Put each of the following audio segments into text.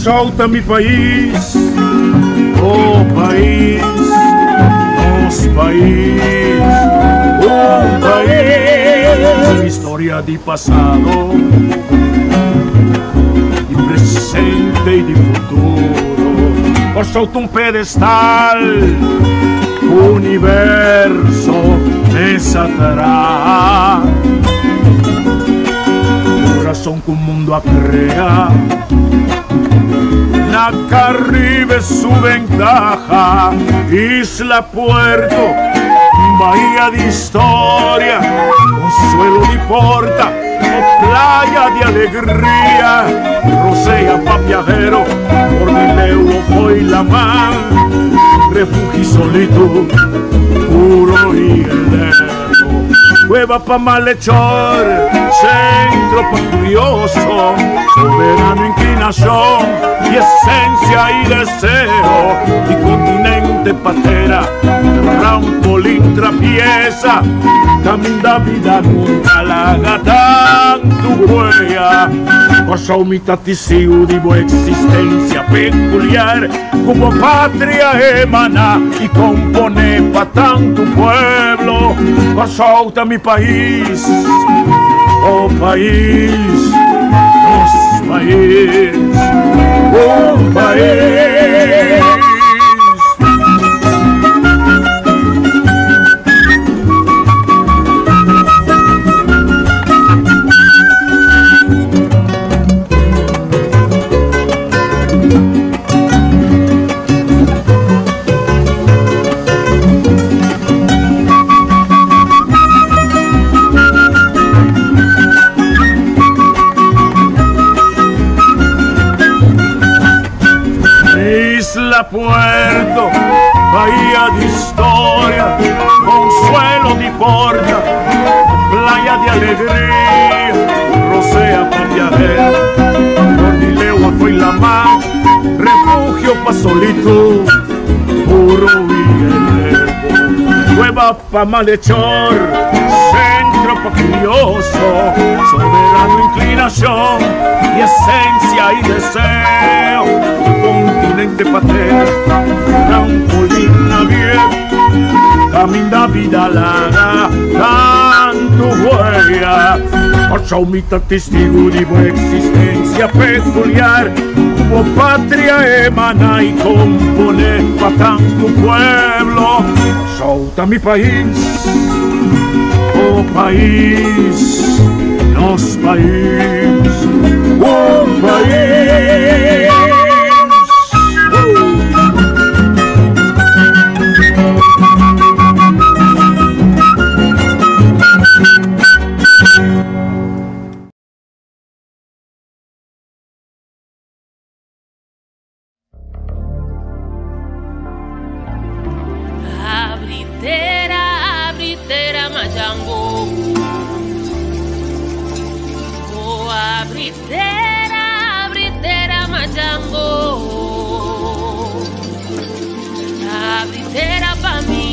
solta mi país, oh país, nosso país, um país, história de passado, de presente e de futuro. Por solta pedestal, o universo desatará. Corazón que o mundo acrea, na Caribe su ventaja, Isla Puerto, bahía de historia, consuelo de porta, playa de alegría, Rosea pa' viajero, Cordileo foi la mar, refugio solito, puro y heleno, cueva pa' malhechor, centro pa' curioso, soberano inclinación y esencia y deseo, y continente patera, trampolín trapieza, camino da vida nunca la tanto huella, cosa umitaticio de boa existencia peculiar, como patria emana y compone pa' tanto pueblo, solta mi país, oh país, nosso país, um país. Puerto, bahía de historia, consuelo de porta, playa de alegría, Rosea pa' viajero, Cordileo foi la mar, refugio pa' solito, puro y heleno, cueva pa' malhechor, centro pa' curioso, soberano inclinación y esencia y deseo, continente patera, trampolín abierto, camino da vida larga, tanto huella, por mitad testigo de boa existencia peculiar, como patria emana y compone pa' tanto pueblo, solta mi país, oh país, nosso país, um país. Abritera Majango, oh abritera Majango, abritera pa' mí,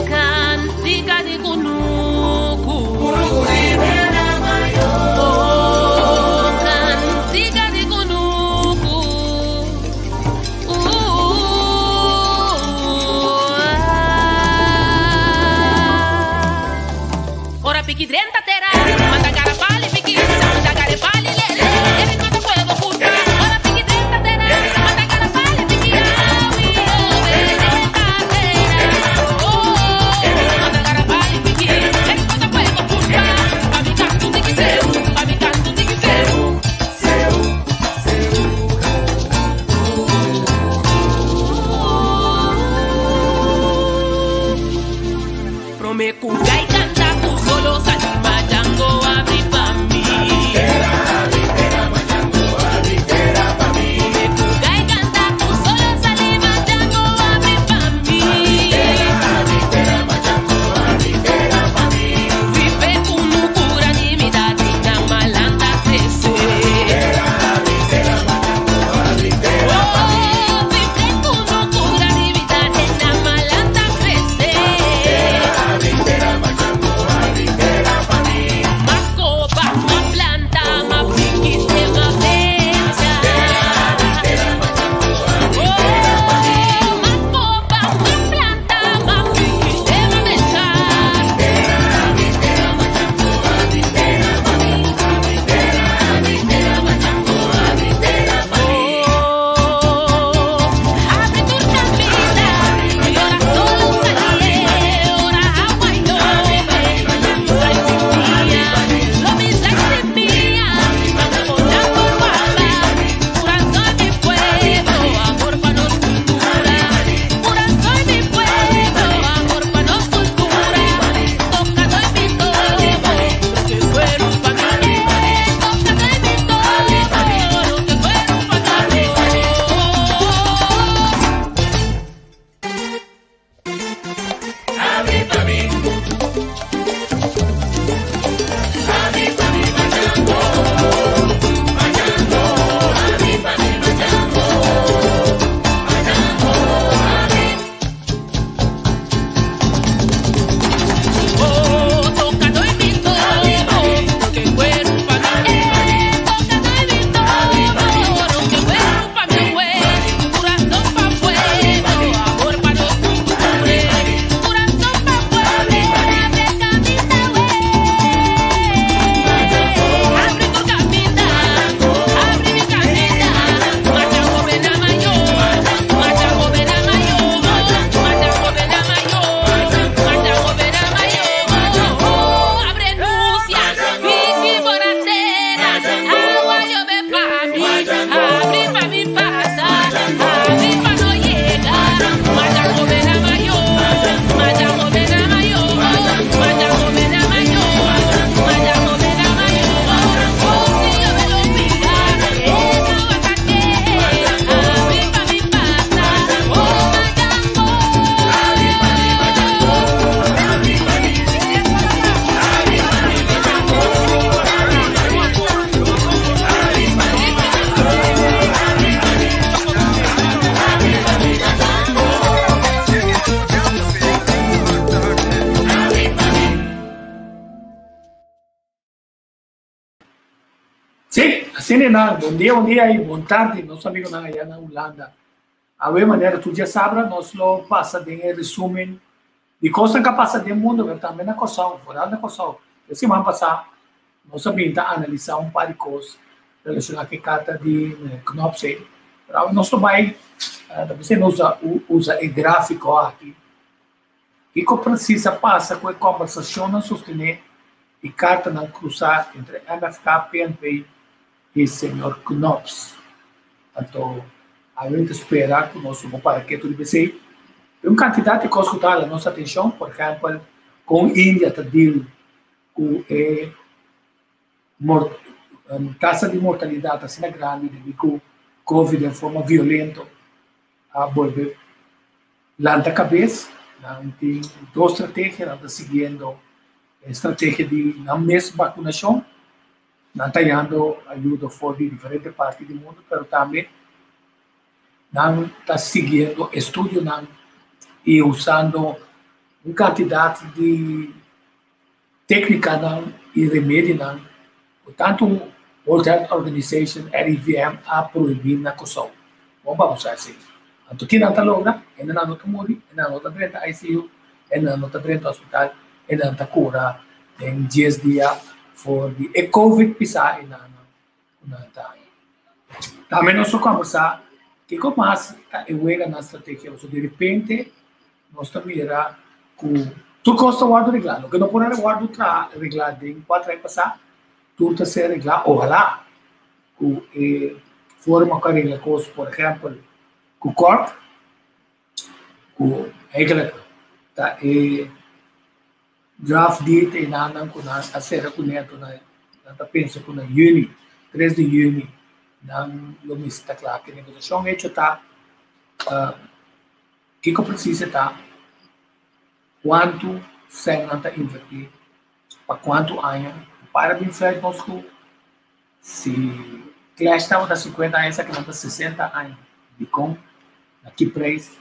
cantica de Kunuku, oh cantica de Kunuku. Ora piqui 30 terá, manda cara pali, piqui, manda cara pali, lele, ele manda fuego puta. Ora piqui 30 terá, manda cara pali, piqui, manda cara pali, piqui, ele manda fuego puta. Pa' mi canto tem que ser, pa' mi canto tem que ser. Prometo gai cantar tu solo sali Majango abri pa' mí. Abritera Majango, abritera pa' mí. Prometo gai cantar tu solo sali Majango abri pa' mí. Abritera Majango, abritera pa' mí. Vive com cura de me dar na malanda crescer. Abritera Majango, abritera pa' mí. Vive com cura de me dar na malanda crescer. Abritera Majango, abritera pa' mí. Sim, assim é não. Bom dia e boa tarde, nosso amigo na Holanda. A ver maneira, tu já sabe, nós lo passa de resumo de coisas que passa no mundo, mas também na Kosovo, fora da Kosovo. Esse semana passada, nós sabemos analisar par de coisas relacionadas com a carta de Knopfsey. Pero nós vai, você usa o gráfico aqui, que precisa passar com a conversação não sostener e carta não cruzar entre MFK, PNP e o senhor Knops. Então, a gente espera que nós vamos para que tudo bem. Tem uma quantidade de coisas que está a nossa atenção, por exemplo, com a Índia, está deal com a taxa de mortalidade assim grande, devido ao Covid de forma violenta, a volver lá na cabeça. Tem duas estratégias, está seguindo a estratégia de não mesma vacunação, não está dando ajuda fora de diferentes partes do mundo, mas também não está seguindo estudo e usando uma quantidade de técnica e remédio tanto o World Health Organization, RIVM, a proibir na Kosovo. Vamos usar assim. Então, aqui não está logra, ainda não está morri, ainda não está dentro da ICU, ainda não está dentro do hospital, ainda não está cura, tem 10 dias for the COVID pisar ainda não está. Também nós vamos conversar que como mais é na estratégia, de repente nós também era com tu custa guardo reglado, que não pode guardo reglado em 4 anos passar, tu está ser reglado, ojalá, com forma que regla coisas, por exemplo, com corpo, com regla tá draft date e nada com a série com neto na pensa com na juni 3 de juni não lomista está claro que a negociação é está que precisa tá quanto sem nada investir para quanto anos para bem feito Moscou se classe estava da 50 anos que não está 60 anos de com que preço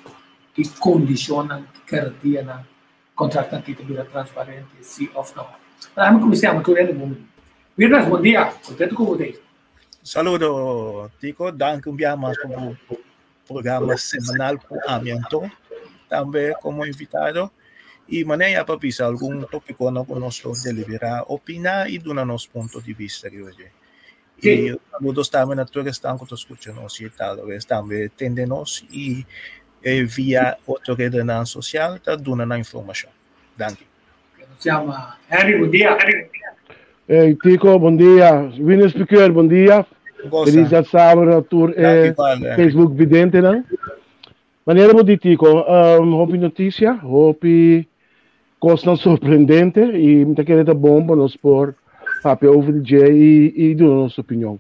que condiciona que garantia na contrato que vira transparente se ou não. Vamos começar a tudo bom. Virnas, bom dia. Contento com você. Saludo, Tico. Danke mais por programa semanal por Amianto, também como invitado. E maneira para pisar algum tópico no conosco deliberar, opinar e dar nosso ponto de vista de hoje. E saludos também a todos que estão escutando e talvez também tendem-nos e via outra rede social está dando a informação. Danke. Chama Henry, bom dia. Hey, Tico, bom dia. Winners Piqueur, bom dia. Feliz já sábado na tour Facebook vidente, não? Maneira bom dia, Tico. Hope notícia, hope coisa surpreendente e muita querida bomba nos por papel over DJ e do nossa opinião.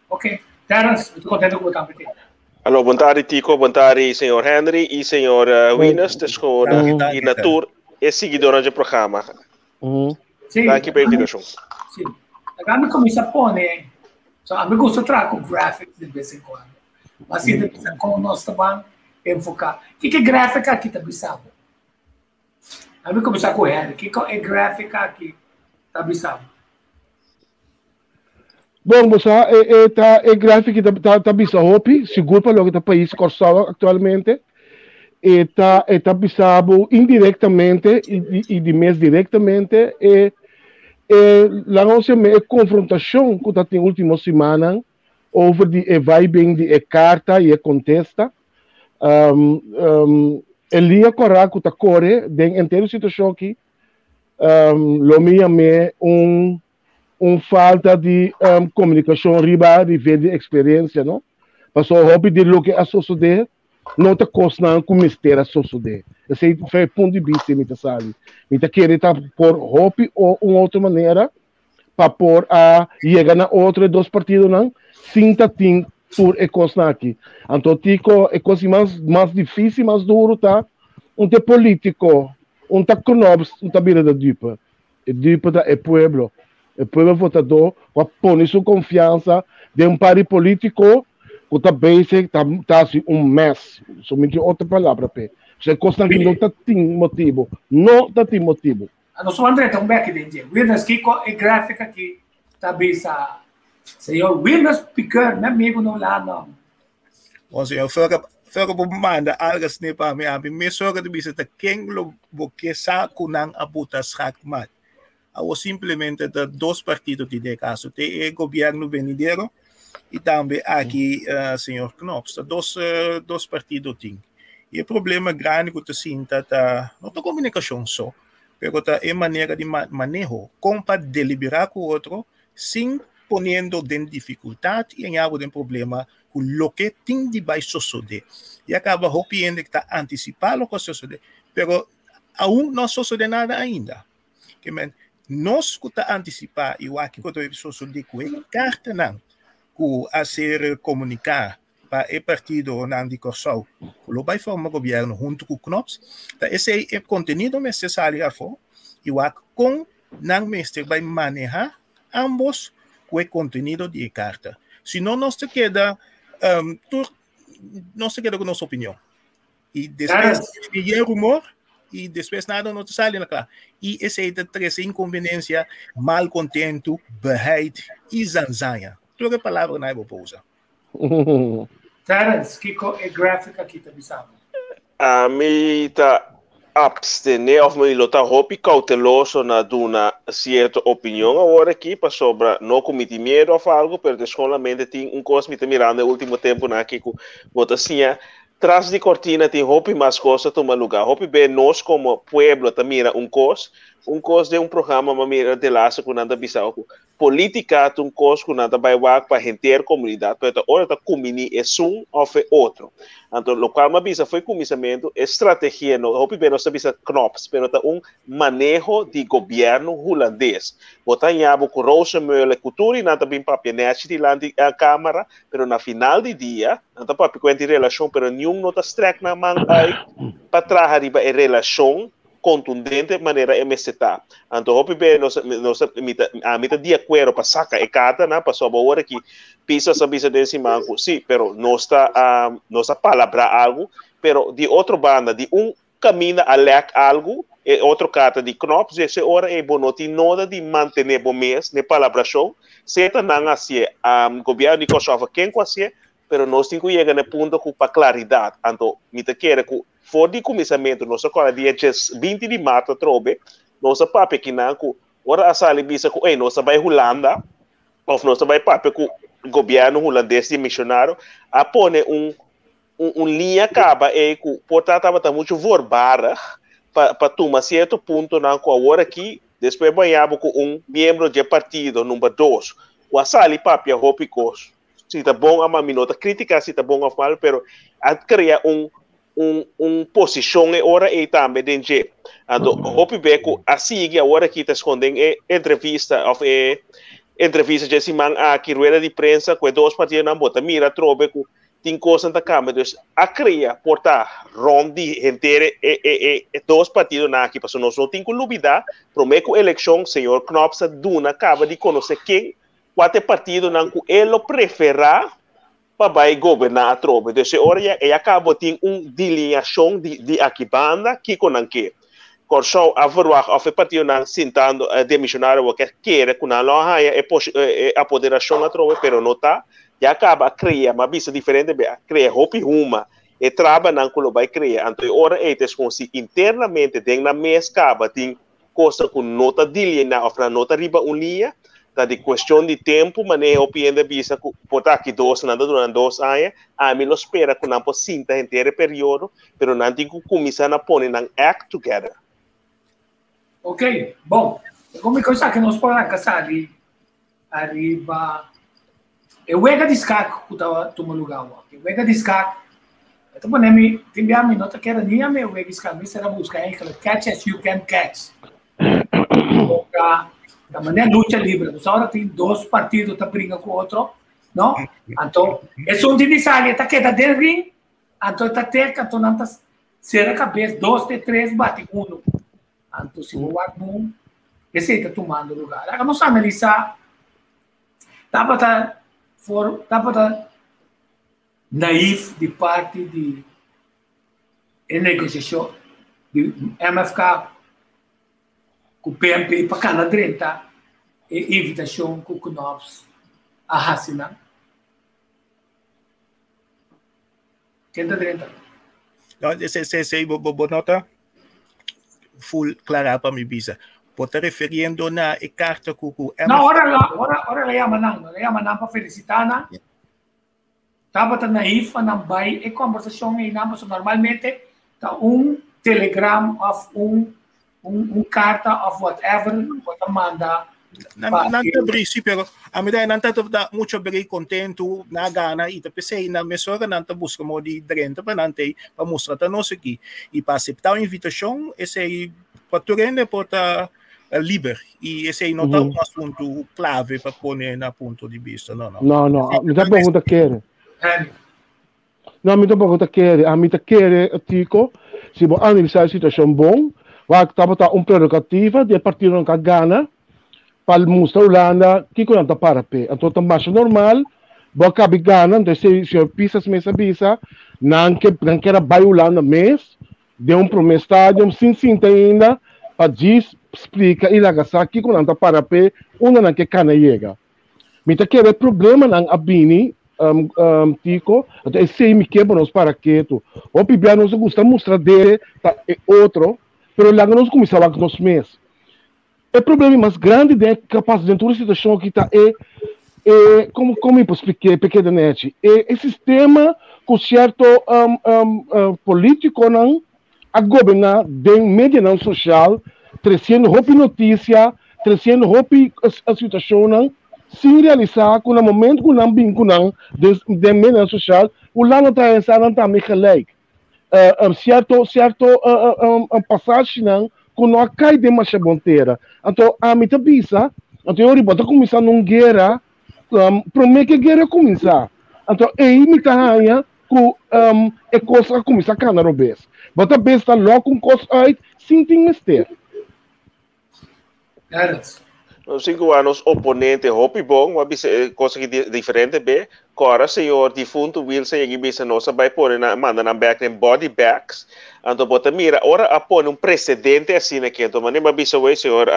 Ok. Terence, estou contente com o tempo. Allora, boa tarde Tico, boa tarde senhor Henry e senhor Winners, estou na tour e seguidor do programa. Sim. Danke pela invitação. Sim. Agora começa a pôr, né? A mim gosta de trazer com graphics de vez em quando. Mas se depois com nós também enfocar. O que é gráfica aqui também sabe? A mim começar com ele. O que é gráfica aqui também sabe? Bom, moça, é gráfico tá bisa hopi, seguro para o país Kosovo atualmente. Tá bisabo indiretamente e de mais diretamente lá nós é confrontação que tá tem última semana over de vai bem de carta e contesta. Elia corraco tá corre den inteira situação aqui. Lo minha me falta de comunicação riba de ver de experiência, não? Passou o hobby de lo que a sociedade não está costando com mistério a sociedade. Esse foi o ponto de vista me sabe. Me tá querendo por hobby ou uma outra maneira para por a chegar na outra dos partidos não, sinta tem por coisa aqui. Então tico é coisa mais difícil, mais duro tá, de político, tá conobs, tá vira da dupa. E dupa da pueblo. O povo votador vai pôr sua confiança de par político que está basic, está assim mess. Somente outra palavra, você consta que não tem motivo. Não tem motivo. Nós somos André, estamos aqui dentro. Winners, que é gráfica que está bisa Senhor Willis Piquer, meu amigo no lá não. O senhor, fora po manda algas ni pa mi abi me soga de bisa ta ken lo boke sa kunang abutas hakmat. Awo simplesmente da dos partidos de caso te governo venidero e também aqui senhor Knops, dos partidos ting. E o problema grande que tu sinta tá não tá comunicação só, pero tá é maneira de manejo, como para deliberar com o outro, sem ponendo em dificuldade e em algo de problema com o que tem de vai suceder. E acaba rompendo que está antecipando o que suceder, pero aún não sucede nada ainda. Que nós que está antecipar e o aqui que eu suceder com a carta não, com a ser comunicar para o partido não de corso, o vai formar o governo junto com o Knops, esse é o conteúdo necessário a for e o com não mestre vai manejar ambos com o conteúdo de carta. Senão nós te queda não se queda com nossa opinião. E depois vem rumor e depois nada não te sai na clara. E esse é três inconveniência, mal contento, beheid e zanzanha. Toda palavra não é boa para usar. Terence, que é gráfica aqui tá bisado? A mim tá abstener of me lota hopi cauteloso na duna certa opinião agora aqui para sobre não cometer medo ou algo, pero descolamente tem coisa me mirando no último tempo na aqui com votação tras de cortina tem hopi mais coisa toma lugar hopi bem nós como pueblo também coisa de programa mas mira de laço com nada bisao política coisa com nada vai work para gente comunidade pero ora tá comini é um ou outro então o qual mas bisa foi começamento estratégia no hopi bem nós bisa Knops pero tá manejo de governo holandês botar em abo com Rosemeulen cultura e nada bem papel net de lá a câmara pero na final de dia nada papel com relação pero nenhum nota strek na mão aí para trazer a relação contundente maneira MSTA. Então, hopi bem, nós mita de acordo para sacar e cada na para sobre hora que pisa sabisa desse manco. Sim, pero nós está palavra algo, pero de outra banda de caminho a ler algo e outro carta de Knops esse hora é bom não tem nada de manter bom mês ne palabração. Certa não assim governo de Kosovo quem quase pero nós temos que chegar no ponto com claridade. Então, mita quer que for de começamento, nossa cola dia 20 de março, trobe, nossa papo que não, ora a sala bisa com, nossa vai Holanda, ou nossa vai papo com o governo holandês de missionário, a pôr linha acaba e que portanto estava muito vorbara para tomar certo ponto não com a hora aqui, depois banhava com membro de partido número 2, o a sala papo a ropicos. Se está bom a minota crítica, se está bom a mal, pero a criar posição e hora e também dentro. Então, hopi beco assim que a hora que está escondendo entrevista entrevista de semana aqui rueda de prensa com dois partidos na bota mira trobe com tem coisa na câmara, então a criar portar rondi inteira e dois partidos na aqui, porque nós não temos que duvidar, prometo eleição, senhor Knops duna acaba de conhecer quem quatro partidos não ele preferirá para governar a tropa. Então, hora ele acaba de delineação de aqui banda que com que corso a verwag of o partido não sentando de missionário o que quer com a loja é apoderação a tropa, pero não tá e acaba a criar uma vista diferente, criar hopi uma e traba não que vai criar. Então, hora é desconsi internamente dentro da mesa acaba tem coisa com nota delineada ou nota riba linha. Tá de questão de tempo, mas nem opinião visa por aqui nada durante 2 anos, a mim não espera que não possa sinta inteiro período, pero não tem que começar a pôr em act together. Ok, bom, como coisa que nós podemos casar arriba, eu vou discar que estava tomando lugar, eu vou discar, então podemos tem a minha nota que era nem a minha vou discar, mas será buscar em catch as you can catch. Da maneira luta livre, nós agora tem 2 partidos que brigam com o outro, não? Então, é um divisório, está queda dentro do ring, então está teca, então não está será cabeça, 2 de 3 bate 1. Então, se o Agmon, esse está tomando lugar. Agora, nós analisar, estava naif de parte de negociação de MFK com o PMP para cada 30 e invitação com o Knops ahasinan. Kenda direta. No, se nota full clara para mi visa. Pode referindo na e carta cucu. Na ora la yaman pa felicitar. Tava na ifa na bay e conversação e namos normalmente tá telegram of carta of whatever pode mandar. Nanta princípio, a medida nanta tá muito bem contento na gana e pensei na mesura nanta busca mo de drenta para nante para mostrar tá nós aqui e para aceitar a invitação esse para rende pode livre e esse aí não tá um assunto clave para pôr na ponto de vista não me dá pergunta quer não me dá pergunta quer a me tá quer tico se vou analisar a situação bom vai tava prerrogativa de partir não gana para mostrar Holanda que quando tá para pé então tá mais normal vou cabe gana então se pisas mesa bisa não que era vai Holanda mês de promessa sim ainda para diz explica e lá que quando tá para pé não que cana chega me tá querer problema não abini tico então esse me quebra nos para que tu o pibia não se gusta mostrar dele tá outro pero lá nós começava com os meses o problema mais grande é capaz dentro da situação que está como eu expliquei pequenamente é sistema com certo político não a governar de mídia não social trazendo roupa notícia trazendo roupa a situação não sem realizar com o momento com não bem com não de mídia social o lá não está pensando não está me gelijk certo passagem não quando não cai de uma chabonteira então a mim bisa então eu bota começar numa guerra promete que a guerra começar então aí me tá ganha com é coisa começar cana robes bota besta logo com coisa aí sem ter Nos 5 anos, oponente hopi bom, mas coisa que diferente be. Agora, senhor defunto Wilson e bisa nossa vai pôr na manda na back em body bags. Então bota mira, ora apone precedente assim aqui. Então mas nem bisa o senhor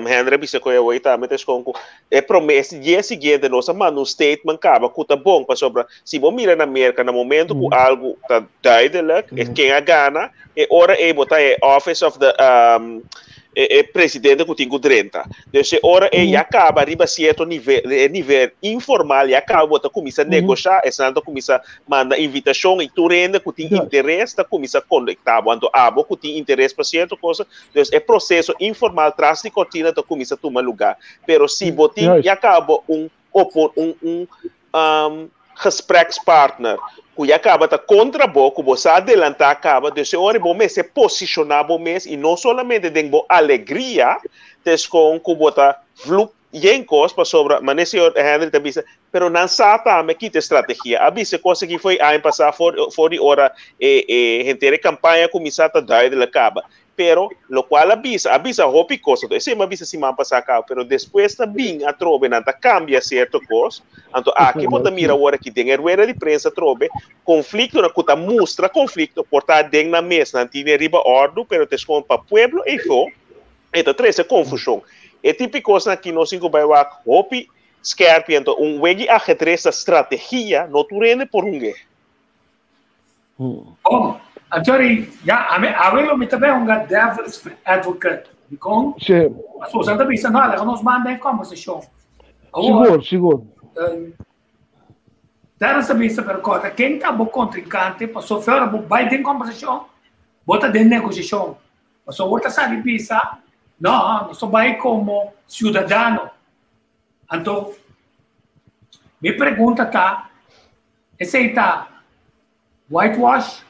Henry bisa ko eu tá metes com é promessa dia seguinte nossa manda statement acaba cuta bom para sobra. Se bom mira na América no momento com algo tá daidelijk, quem a gana e ora é botar office of the presidente que tem 30. Então, ora ele acaba arriba certo nível informal e acaba a começar a negociar, essa começa a mandar invitação e tu rende que tem interesse, tá começa a conectar, quando abo que tem interesse para certa coisa, então é processo informal, traz de cortina, tá começa a tomar lugar. Pero se botin e acaba gesprekspartner que acaba tá contra boco, você adelantar acaba de ser hora bom mês se posicionar bom mês e não somente tem boa alegria des com que bota flup yenkos para sobra mas nesse Henry também pero não sata me quita estratégia a bisa coisa que foi a passar for hora gente campanha começar a dar de acaba pero lo qual avisa hopi coisa esse uma avisa semana passar cá pero depois também a trobe nada cambia certo coisa então aqui bota mira hora que tem rueda de prensa trobe conflito na cuta mostra conflito portar dentro na mesa não tinha riba ordem pero te esconde para pueblo e fo então três confusão é típico coisa que nós cinco vai lá hopi scarpe então wegi ajedrez estratégia no turene por guerra Actually, ya, avelo mi também devil's advocate, dicon. Sim. Mas o Santa Bisa não, ela nos manda em conversação. Seguro. Dá essa bisa per conta, quem tá bom contrincante, passou fora, vai ter conversação, bota de negociação. Passou outra sabe bisa, não só vai como cidadão. Então, me pergunta tá, esse aí tá whitewash,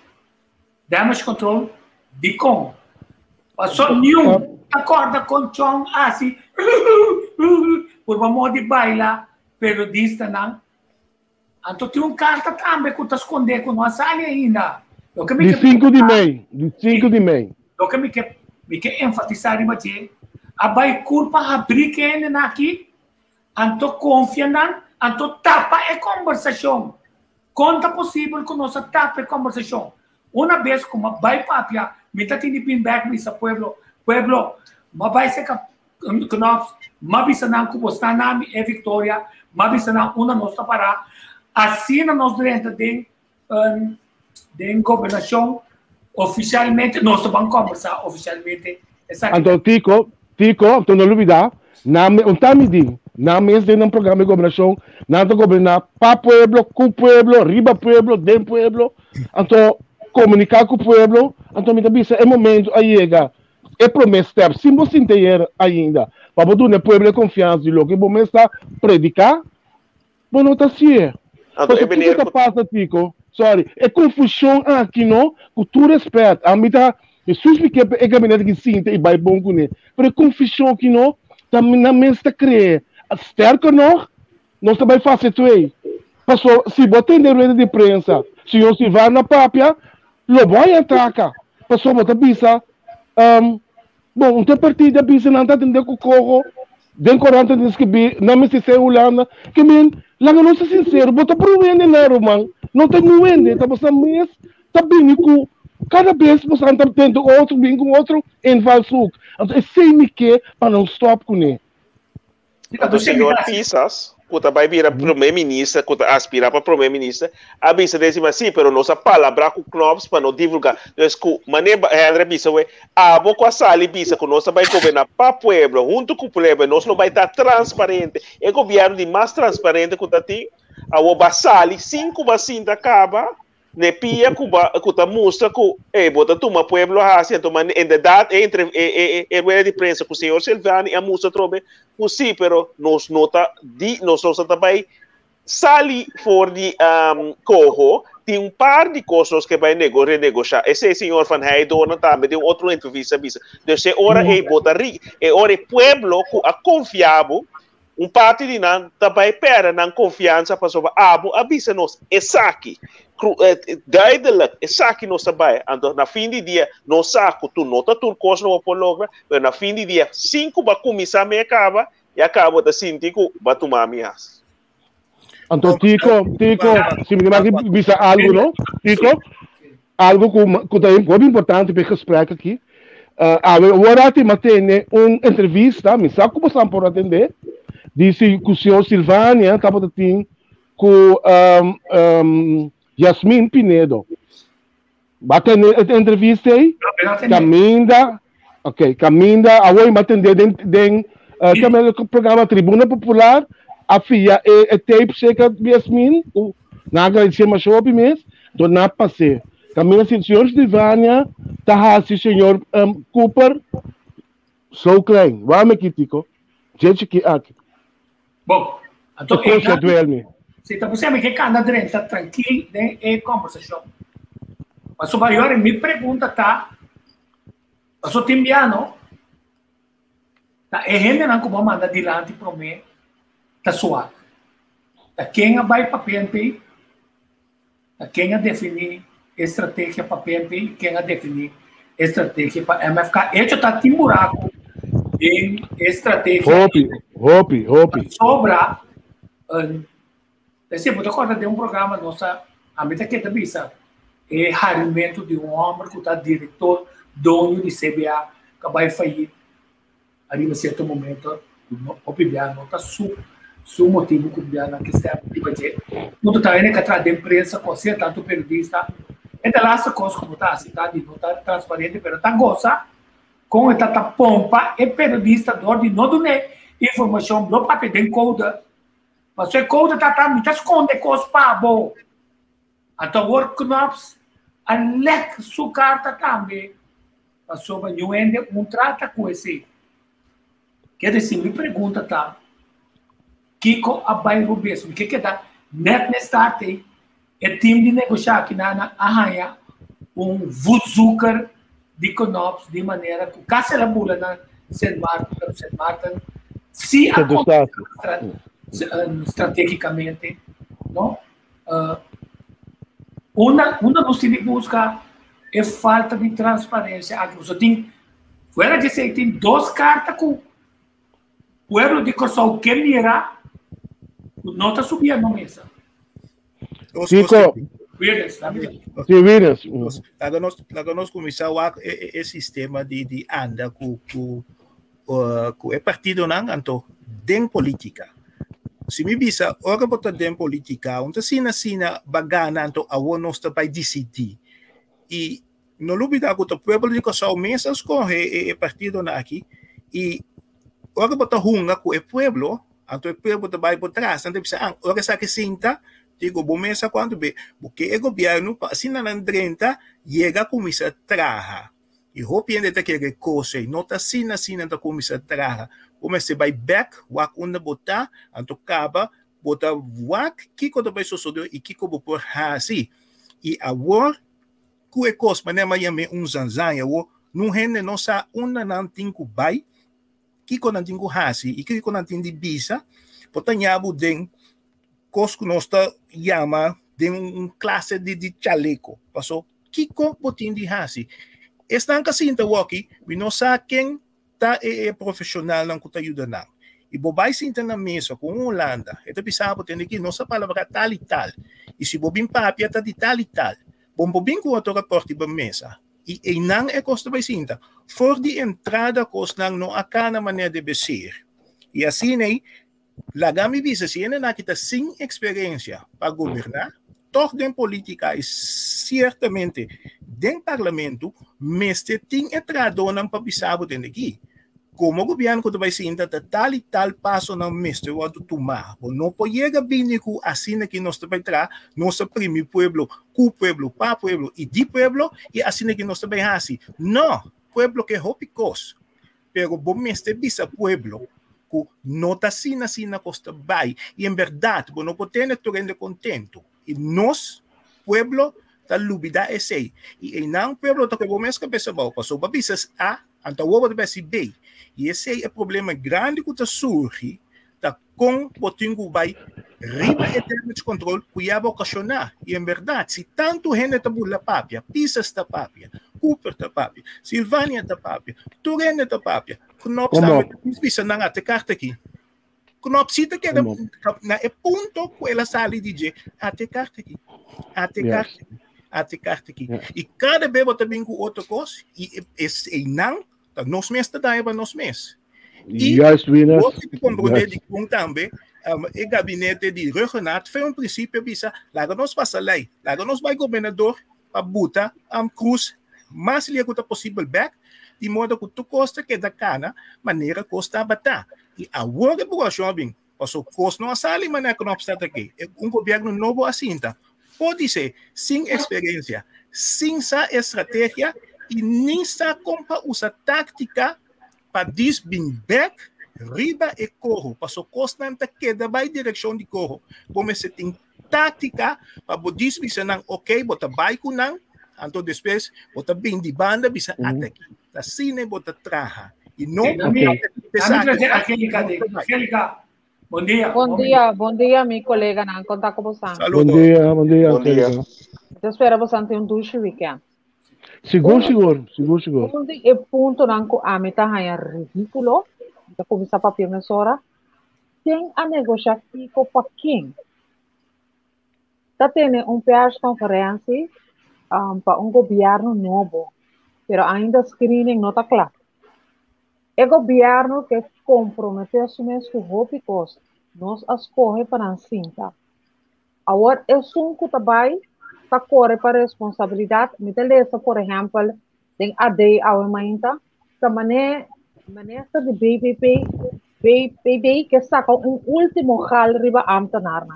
damage control, de como? Passou nenhum acorda com Chong assim, por uma moda de baila, periodista não. Então tem carta também que está escondendo com nós ali ainda. De 5 de maio, O que me quer enfatizar é a vai culpa abrir que ainda aqui, então confia não, então tapa a conversação. Quanto possível que nós tapa a conversação. Uma vez como vai papia, me tá tendo feedback nesse pueblo, mas vai ser nós mabisa não como está nami é Victoria, mabisa não uma nossa para assim nós dentro de governação oficialmente nós vamos conversar oficialmente. Então Tico, tu não olvidar, na um tamidi, na mês de um programa de governação, nada governar para pueblo, com pueblo, riba pueblo, den pueblo, então comunicar com o pueblo, então me dá é momento aí chega, é promessa, se você entender ainda, para dar o pueblo confiança de lo que momento está predicar, bom não está assim. Então o que passa, Tico? Sorry, é confusão aqui não, com todo respeito, a mim tá Jesus que é gabinete que sinta e vai bom com ele, mas é confusão aqui não, também na mente está criando, certo não? Nós também fazemos isso aí. Passou, se botar em rede de imprensa, se eu se vai na pápia, lo vai entrar cá. Passou, botar bisa, bom, um partido bisa não está tendo com o corro, den corante diz que não me se Holanda, que men, lá não se sincero, botar para o vender dinheiro, man, não tem no vender, tá passando mês, tá bem com cada vez você está tendo outro, bem com outro, em valsuc. Então, é sem que para não stop com ele. O senhor Pisas, que vai virar primeiro-ministro, que aspirar para primeiro-ministro, avisa dizer assim, mas nossa palavra com Knops para não divulgar. Então, maneira André Bisa, vou com a sala Bisa, que nós vai governar para o pueblo, junto com o pueblo, nós não vai estar transparente. É o governo de mais transparente que está aqui. A Obasali, 5 vacinas acaba. Ne pia que mostra que bota tuma pueblo assim então em verdade entre rueda de prensa com o senhor Silvani a mostra trobe sim pero nos nota nós também sali for de corro tem par de coisas que vai renegociar esse senhor Van Heydon também tem outro entrevista visa então hora bota hora pueblo que a confiável parte de não também pera não confiança para sobre avisa nós aqui duidelijk, is aqui nós trabalha. Então, na fim de dia, nós saco, tu nota tudo coisa não pode lograr, mas na fim de dia, 5 vai começar me acaba e acaba de sentir que vai tomar minhas. Então, Tico, se me lembra que visa algo, não? Tico, algo que é muito importante para gesprek aqui. Agora te mantém uma entrevista, me sabe como você pode atender? Disse que o senhor Silvânia estava tendo com Yasmin Pinedo. Bate a entrevista aí? Caminda, agora vai atender o programa Tribuna Popular, a filha é tape checa de Yasmin, na agradecer mais shopping mesmo, do na passei. Caminda, senhor Silvânia, tá assim, senhor Cooper, sou klein, vamos aqui, Tico. Gente que aqui. Bom, então, se está você que anda dentro, está tranquilo, né? É conversação. Mas o maior me pergunta tá, mas o timbiano, tá? É gente não como manda adiante para mim, tá suave. Tá quem vai para PNP, tá quem a definir estratégia para PNP, quem a definir estratégia para MFK. Isso tá tem buraco em estratégia. Hopi. Sobra assim, vou contar de programa nossa, a meta que visa é harimento de homem que está diretor, dono de CBA, que vai falir. Ali, em certo momento, o PBA não está su motivo que o PBA não quer ser. Não está indo atrás da imprensa, com tanto periodista. É da lasta coisa como está, assim, tá? Não está transparente, mas está goza, com esta pompa, é periodista, de não dar informação, não para pedir coda. Mas se coda me esconde coisas para bom. Então, o Knops, a leque sua carta também. Mas sobre o ende, trata com esse. Quer dizer, me pergunta, tá? Kiko abai rubes, o que dá? Net nestarte, é time de negociar que na arranha vutzuker de Knops de maneira que o caça bula na St. Martin, se estrategicamente, não? Uma dos que busca é falta de transparência. Você tem, fora de ser, tem 2 cartas com o pueblo de Corsol que mira, não está subindo na mesa. Tico, nós começamos o sistema de anda com ku partido nang anto den politika. Si mi bisa ora bota den politika, unta sina bagana anto awon nosta by DCT. E no lubida ko to pueblo de Cosao mesa escoge partido na aqui e ora bota hunga ku pueblo, anto pueblo de vai por trás, anto bisa ora sa que sinta digo bomesa quando be porque o governo assina na 30 chega com misa traha. E hopi ainda que recose, nota sina da comissão traha. Como se vai back, wak unda bota, anto kaba, bota wak, kiko da vai sosodo e kiko bopor hasi. E a war, ku e kos, manema yame zanzanya, wo, nung hene no sa una nanting bay, kiko nanting hasi, e kiko nanting di bisa, bota nyabu den, kos kunosta yama, den classe de chaleco. Paso, kiko botin di hasi. Estang kasi in Tawaki, sa akin ta profesional ng kutayuda na. Ibobay sinta na mesa kung Holanda. Ito pisapot yan iki, no sa palabra talital. Isibobin papia ta di talital. Bombobin ko ato raporti ba mesa. E nang costa bay sinta. For di entrada kos nang no akana maneira de besir. E assim ay, lagami bisa siya na nakita sin experiência para governar. Toch den política é certamente den parlamento, mas tem entrado ng papisabo din aqui. Como o governo que vai sinta tal e tal passo não mestre o do tomar. Não pode chegar bem com assim que nós vai entrar, nosso primeiro pueblo, cu pueblo, pa pueblo e di pueblo e assim que nós vai assim. Não, pueblo que hopicos. Pero bom mestre bisa pueblo. Nota sina costa vai e em verdade, não pode ter torrente contento. E nós, pueblo, ta lubida esse. E não pueblo ta que vamos cabeça bom, passou babisas a antawoba de besi B. E esse é o problema grande que surge da com botingo vai riba eterno de controle que ia ocasionar. E em verdade, se tanto gente tabula papia, pisas da papia, Cooper da papia, Silvânia da papia, Turene da papia, Knops da pisa na ate carta aqui. Knopsita que na é ponto que ela sale DJ até carta aqui, até carta aqui. E cada bebo também com outra coisa e esse não nós mesmos daí para nós mesmos. E você compreende de como também o gabinete de Regenat foi um princípio bisa lá nós passa lei, lá nós vai governador para botar cruz mais ali que possível back de modo que tu costa que da cana maneira costa batar. E agora por jovem, passou custo não sale maneira que não obstante aqui. Governo novo assim tá. Pode ser sem experiência, sem essa estratégia e nem sa compa usa tática para desbin back riba e corro. Passou custo não tá queda vai direção de corro. Como se tem tática para desbin se não ok, bota vai com não, então depois bota bem de banda bisa ataque. Assim nem bota traha. E não Angélica, bom dia. Bom dia, meu colega. Não conta com você. Bom dia. Eu espero você ter um duche weekend. Seguro. O ponto não a meta é ridículo. Da começar para a hora. Quem a negociar com para quem? Está tendo press conferência para governo novo, pero ainda screening não está claro. O governo que comprometeu assumir com rópicos, nós escolhe para a cinta. Agora, eu sou que também está corre para a responsabilidade. Me telesa, por exemplo, tem a day aumenta, da maneira de BBB que saca último hal riba amtanar.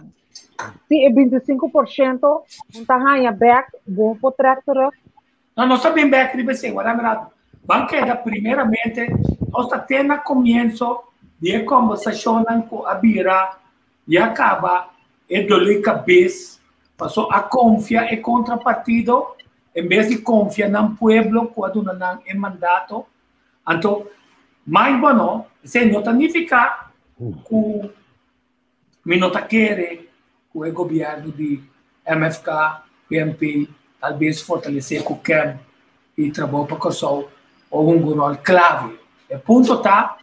Se é 25%, não está ganha back, bom para o tractor. Não sabemos back riba sim, agora banqueda primeiramente nós temos no começo de conversação com a Bira e acaba e dole cabeça passou a confiar e contrapartido em vez de confiar no pueblo quando não é mandato então mais bom se não significa que me não quer que o governo de MFK PMP talvez fortalecer o CAM e trabalhar para Kosovo ou rol clave. O ponto está,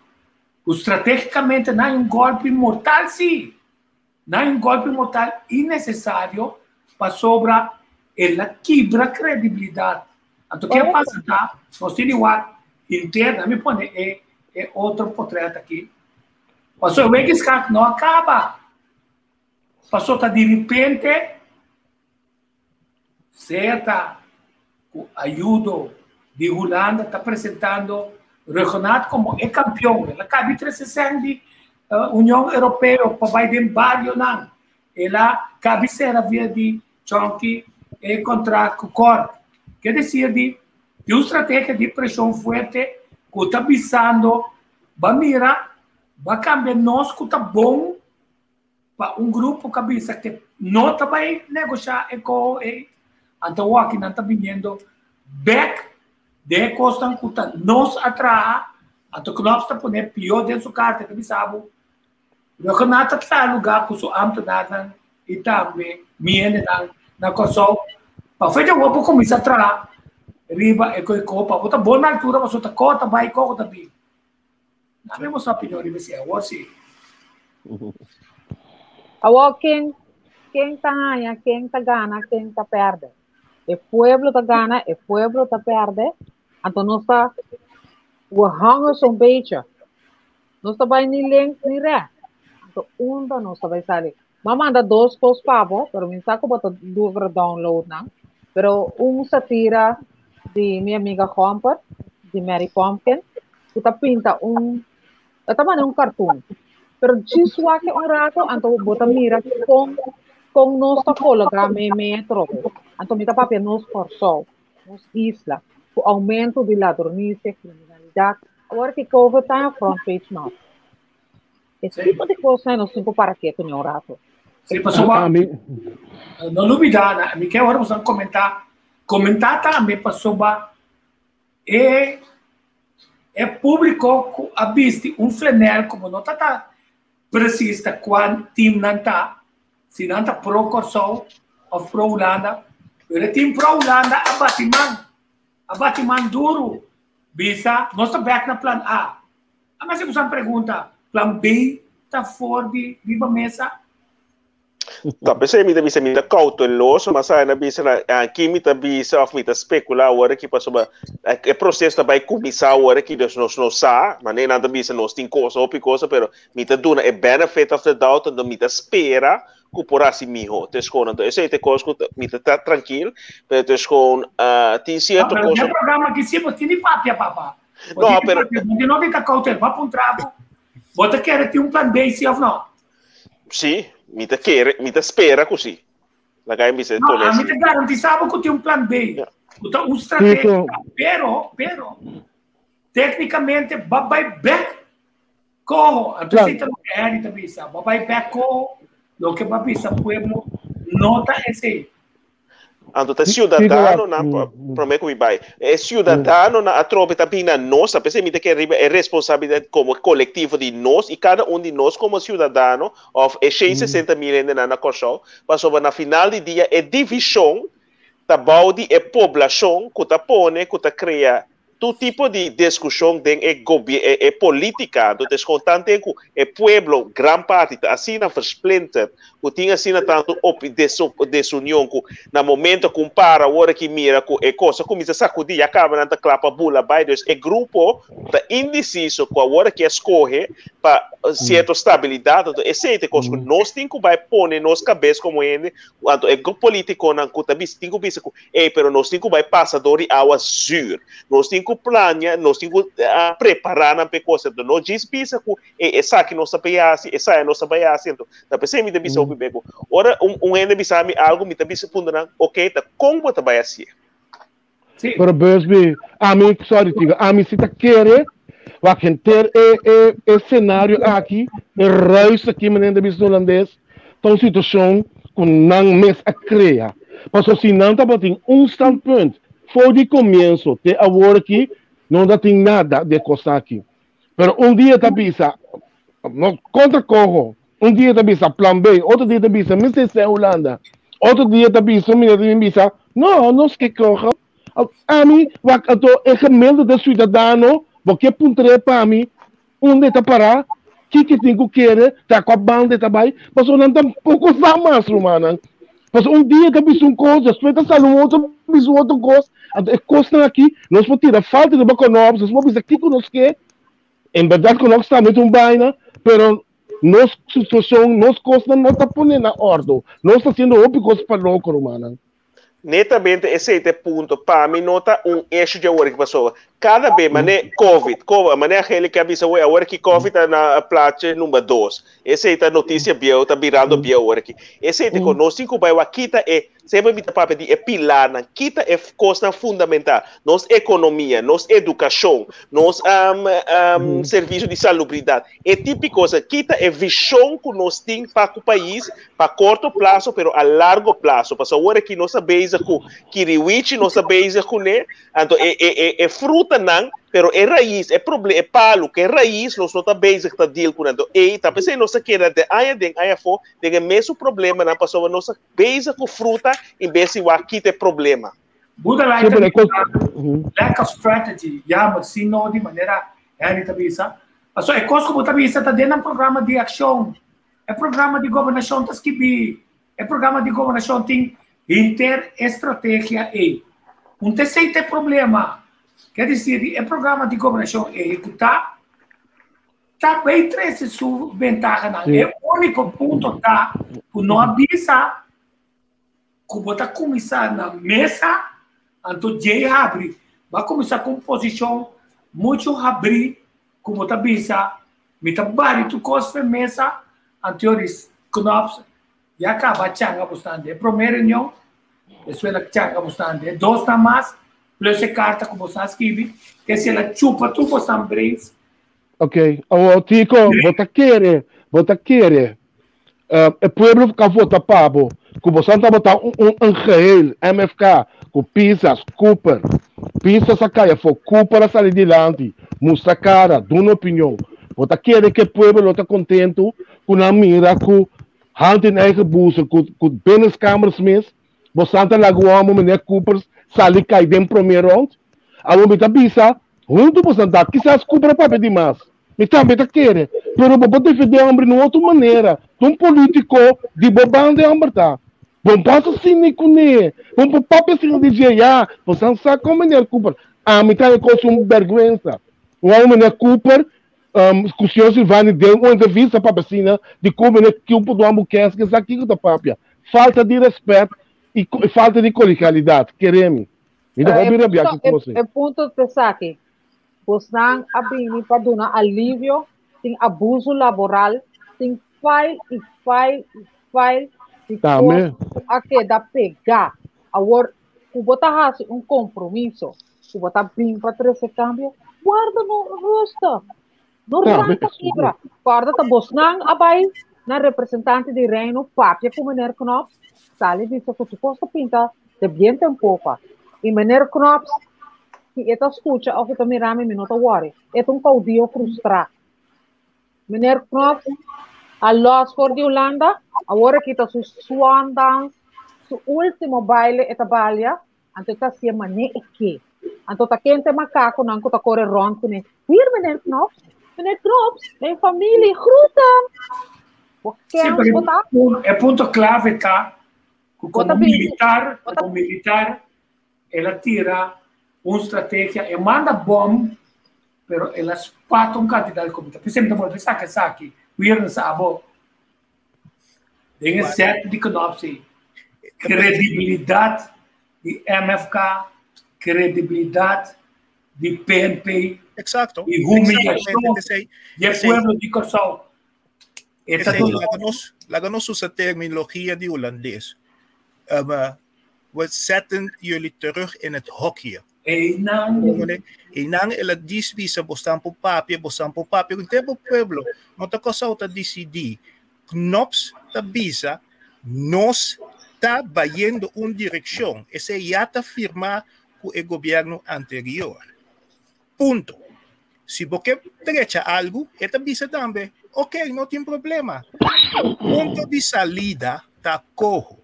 estrategicamente não é golpe mortal, sim. Não é golpe mortal innecessário para sobrar ela quebra credibilidade. Então, o que passa, tá? Nós temos interna, me põe, é outro portreto aqui. Passou o que não acaba. Passou tá de repente, certa ajuda de Holanda está apresentando Renato como é campeão. Ela cabe 360 de União Europeia para vai de barrio não. Ela cabe ser a via de Chonky e contra Cor. Quer dizer de uma estratégia de pressão forte que está visando vai mirar, vai cambiar nós que está bom para grupo que avisa que não vai negociar com então aqui não está vindo back de costa que está nos atrás então que nós está pondo pior dentro da carta que sabe o que nada está lugar com o âmbito nada e também miene na costa para fazer o grupo começa atrás riba e copa bota boa na altura mas outra cota vai cota bem não temos opinião de você agora sim Agora, quem está ganha, quem está gana, quem está perde. O pueblo está gana, o pueblo está perde. Então, nós está hangers um beetje. Nós está vai nem links nem rechts. Então, onda nós está vai sair. Mas manda 2 coisas para você, pero me saco bota 2 download não. Pero satira de minha amiga Comfort, de Mary Pumpkin, que está pinta está mandando cartoon. Pero disso aqui rato, então bota mira com nossa colega metro. Então mita papel nos forçou, nos isla, o aumento de ladronícia, criminalidade. Agora que cover está front page não. Esse tipo de coisa não sei para que tem rato. Sim, pessoal, não duvidar, me quer agora você comentar também pessoal é público a visto flanel como não está precisa quando time não está, se não está pro Kosovo ou pro Holanda, o time pro Holanda abatimento duro, bisa, nós está back na plan A. Mas se você pergunta, plan B está fora de mesa? Tapi saya minta cauteloso, mas saya bisa aqui minta bisa of minta especular agora que passou o processo vai começar agora que nós não sabe, mas nem nada bisa nós tem coisa ou coisa, pero minta duna é benefit of the doubt, então minta espera que por assim mijo, então então esse é coisa que minta tá tranquilo, pero então tem certo coisa. O programa que sempre tem papia. Não, pero não tem cauteloso, vai para trapo. Bota quer ter plan B se ou não? Sim. Mita espera così. La game mi sento no, mi garantisamo che c'è plan B. Un strategia, però tecnicamente vai back corro. Então se não é de vista, vai back corro. Lo que vai vista pueblo nota esse. Ando tá cidadano na promete que vai. É cidadano na atrope também na nossa, pensei que é responsabilidade como coletivo de nós e cada de nós como cidadano of 60 mil na Kosovo, passou na final de dia é divisão da balde é população que tá pone, que tá cria todo tipo de discussão é política, do descontante com o pueblo, grande parte, assim na versplinter, que tinha assim tanto desunião, que na momento compara, hora que mira, com a coisa começa a sacudir, acaba na clapa bula, vai, então, é grupo tá indeciso, com a hora que escorre, para certa estabilidade, então, esse é a coisa que nós temos que vai pôr nos cabeças como ele, então, é grupo político, não, que também tem que pensar, pero nós temos que vai passar de água sur, nós temos que planear, nós temos que preparar na coisa, então, nós diz pensa que essa que nós sabemos, essa é nossa base, então, da pessoa me deve saber bem, ora ende me sabe algo, me deve saber, ok, tá como tá vai assim? Sim. Pero Busby, a mim, sorry, tiga, a mim se tá querer, vai ter cenário aqui, reis aqui, menino de holandês, então situação com não mes a criar, mas se não tá botando standpoint. Foi de começo, até agora aqui, não tem nada de coisa aqui. Mas dia tá bisa, contra corro, dia tá bisa plan B, outro dia tá bisa, me sei Holanda, outro dia tá bisa, não se que corra. A mim, é remendo de cidadano, porque puntre para mim, onde tá parar, que tem que querer, tá com a banda, tá bem, mas não tá pouco mais, humana. Mas dia que eu coisa, depois da salão, outro coisa. A coisa aqui, nós podemos tirar falta de baconobos, nós vamos aqui que nós quer. En verdad que nós estamos um vaina, pero nossa situação, nossa coisa não está ponendo na ordem. Nós está sendo óbvios para louco, mano. Netamente, esse é o ponto. Para mim, nota eixo de agora que passou. Cada vez, mané COVID, mané aquele que avisa, agora que COVID está na placa número 2. Esse é a notícia, está virando bem agora aqui. Esse é o que nós temos que aqui é, sempre me papel de pilar, aqui é coisa fundamental. Nossa economia, nossa educação, nosso serviço de salubridade. É típico coisa, aqui é visão que nós temos para o país, para curto prazo, mas a largo prazo. Porque agora que nós sabemos que Kiriwichi, nós sabemos que então é fruta não, pero é raiz, é problema, é palo, que é raiz, nós não está basic está deal com então, e tá pensando nossa queira de aí for, tem o mesmo problema na pessoa nossa basic com fruta, em vez de aqui tem problema. Buda like lack of strategy, mas sim não de maneira bisa. Mas é coisa como bisa está dentro do programa de ação, é programa de governação tá esquibi, é programa de governação tem interestratégia e terceiro problema. Quer dizer, o programa de governação executar está bem três sua vantagem. É o único ponto que não avisa que você começar na mesa, então já abre, vai começar com posição muito abrir, como você avisa, me tá várias coisas na mesa, anteriores knops, e acaba changa bastante. A primeira reunião, isso é changa bastante. Dois na mais, plus a carta como você escreve, que se ela chupa tudo os brains. Ok. O Tico, você quer o povo que vota Pabo, que você está botando Angel, MFK, com Pisas, Cooper, Pisas a caia, for Cooper a sair adiante, mostra cara, dá uma opinião. Você quer que o povo está contente com a mira, com hand em eigen bolsa, com bem as câmeras mesmo, você está lá com o menino Cooper, sair cai dentro do primeiro round, a gente está bisa, junto você está, quizás Cooper para pedir mais. Me também tá querendo, pero vou defender a homem de outra maneira. Um político de bobão de homem tá. Bom passo assim com ele. Bom papo assim de dia, você não sabe como é Cooper. A mim tá com uma vergonha. O homem é Cooper, com o senhor Silvani deu uma entrevista para a vecina de como é que o do Ambuquense que está aqui da papia. Falta de respeito e falta de collegialidade. Queremos. É ponto de saque. Você abrir para dar alívio, tem abuso laboral, tem file, de coisa aqui da pegar. Agora, botar compromisso, botar bem para trazer câmbio, guarda no rosto, no ranca quebra. Guarda tá você abai na representante de reino, papia com menor Knops, sale disso que tu posso pintar de bem tempo, e menor Knops. Que esta escuta, ou que também rame minuto worry, é caudillo frustrado. Meneer Knopf, a loss for de Holanda, agora que está su swan dance, su último baile eta balha, anto está se mané aqui. Anto está quente macaco, não está corre rond com ele. Hier meneer Knopf, tem família, gruta. É ponto clave, tá? Como militar, ela tira uma estratégia, manda bom, pero ela espata candidato como está. Por exemplo, vou dizer que wir não sabe, tem certo de Knopf, credibilidade de MFK, credibilidade de PNP, Exato. e humilhação de pueblo de Kosovo. La usa terminologia de holandês. We zetten jullie terug in het hokje. En dan ela disvisa bostan po papia, com tempo pueblo, não tá cosa decidir. Knops tá bisa, nós tá vayendo direção. Esse já tá firmar com o governo anterior. Ponto. Se você trecha algo, esta bisa também. Ok, não tem problema. Ponto de salida tá cojo.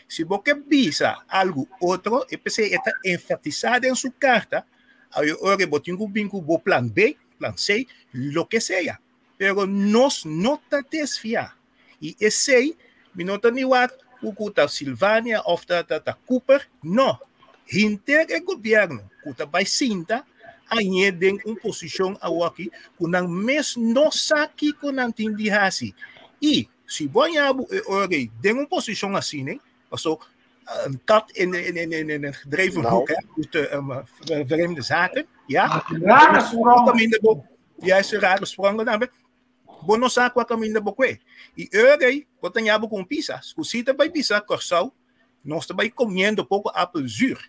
Se você visa algo outro, você está enfatizado em sua carta, agora você tem um plan B, plan C, lo que seja. Pero nós não está desfiar. E esse, não está nem o da Silvânia ou da Cooper, não. Inter o governo, que vai cinta, anye den uma posição aqui com não mes nossa aqui com não tem de hasi e se banhabo ore den uma posição assim né also kat in gedreven hoek hè de vreemde zaken ja Rare sprong. juist rare sprongen dan bono sa kwa caminho da boque e ore botanhabo com pisas cosita vai pisar corsal nós também comendo pouco apple zuur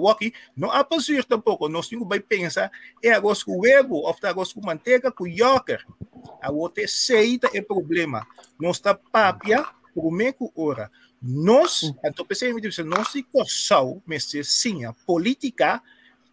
aqui não apple zuur tampouco nós temos que pensar é arroz com huevo ou arroz com manteiga com yoker a outra seita é problema nós tá papia comer com hora nós então pensei me dizer nós se corsal mas sim a política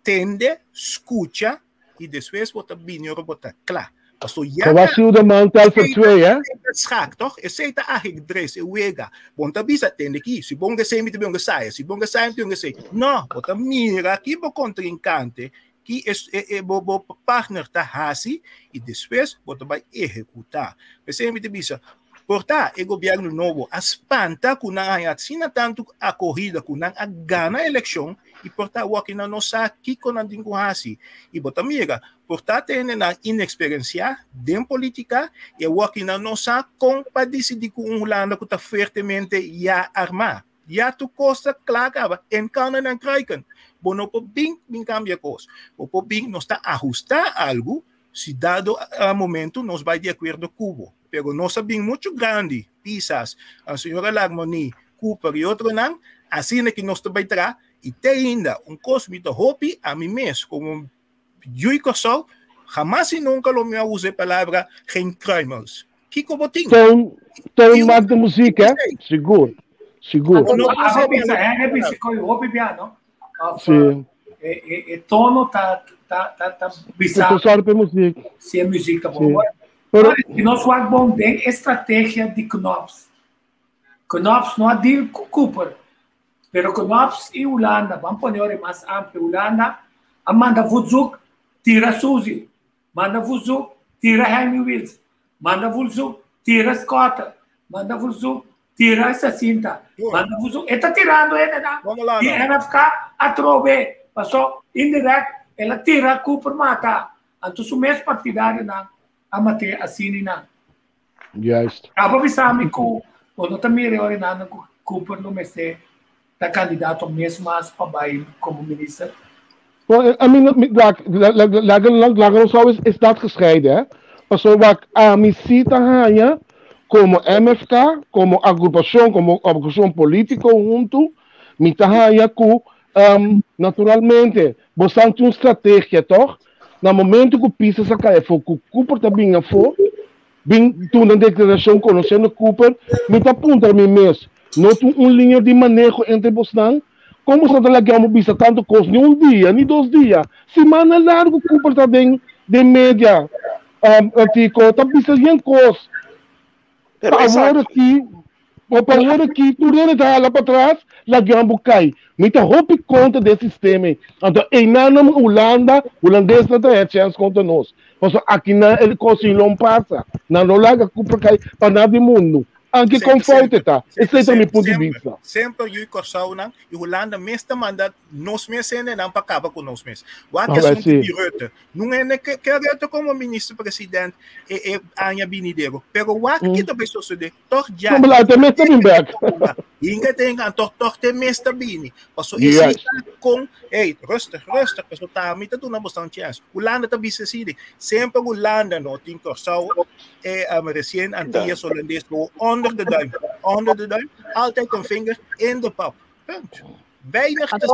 tende escuta e depois bota bem bota claro. So, ja, was je de mantel voor 2, hè? Schaak, toch? Je zei dat eigenlijk dres, je wega. Want dat is het tendekie. Si bonga sei met de bonga saia, si bonga saia met de bonga sei. No, wat een mira, ki bo contrincante, ki is bo partner ta hasi, e depois bota vai executar. Pensei met de bisa. Portanto, o governo novo espanta que não há assim tanto a corrida, que não há gana a eleição, e portanto, o que não sabe aqui com a dinguasi. E bota amiga, portanto, tem na inexperiência de política, e o que não sabe como para decidir com um lado que está fortemente já armado. Já tu costa claro, em cana não caiam. Bom, não pode bem cambiar coisa. O bem não está ajustar algo, se dado a momento, nós vai de acordo com Cuba. Pero nós sabemos muito grande, pisas, a senhora Lagmoni, Cooper e outro não, assim é que nós também terá, e tem ainda cosmito hopi a mim mesmo, como Jui Corsal, jamais e nunca lo me use a palavra geen kruimels. Kiko Botinho. Então, mais de música, seguro. Seguro. Sim. E tono tá bizarro. Só para música. Se a música tá boa. E nós vamos bom bem estratégia de Knops. Knops não é deal com Cooper. Pero Knops e Holanda, vamos pôr mais amplo. Holanda, manda Vuzuk, tira Suzy. Manda Vuzuk, tira Henry Wills. Manda Vuzuk, tira Scott. Manda Vuzuk, tira essa cinta. Manda Vuzuk. Está tirando ele, né? E ela fica a trove. Passou indirect, ela tira Cooper mata. Então, o mesmo partidário, né? A matéria assim, né? Juist. Acaba pensando que quando também é originado que Cooper não merece da candidato mesmo mais para baixo como ministro. Well, I mean, lagen zo is dat gescheiden, hè? Maar zo wat Amisita hanya, como MFK, como agrupação política junto, mita hanya ku, naturalmente, você tem uma estratégia, toch? No momento que o Pisa saca foi que o Cooper também a for, bem tu na declaração conhecendo Cooper, me tá aponta a mim mesmo, não tem linha de manejo entre vocês, como se lá que vamos bisa tanto coisa nem dia, nem 2 dias, semana largo Cooper também de média, artigo, tá bisa bien coisa. Agora aqui, tudo ele tá lá para trás, lá que vamos cair. Me tá roupa conta desse sistema. Então, em holandês não tem chance contra nós. Mas aqui ele conseguiu passa. Não larga Cooper cair para nada do mundo. Anche conforte tá. Esse é o meu ponto de vista. Sempre eu Corsau não, e Holanda mesmo manda nós mesmos não para acabar com nós mesmos. O que é de Rutte, não é que Rutte como ministro-presidente é Anja Binideiro, pero o que também sucede, toch já. Vamos lá, também está bem back. Inga tem toch tem mesmo bini. Passou esse com, rustig, passou tá, me tá tu na bastante chance. Holanda também se decide, sempre Holanda não tem Corsau é recém antigas holandês onder de duim, altijd een vinger in de pap. Punt. Weinig te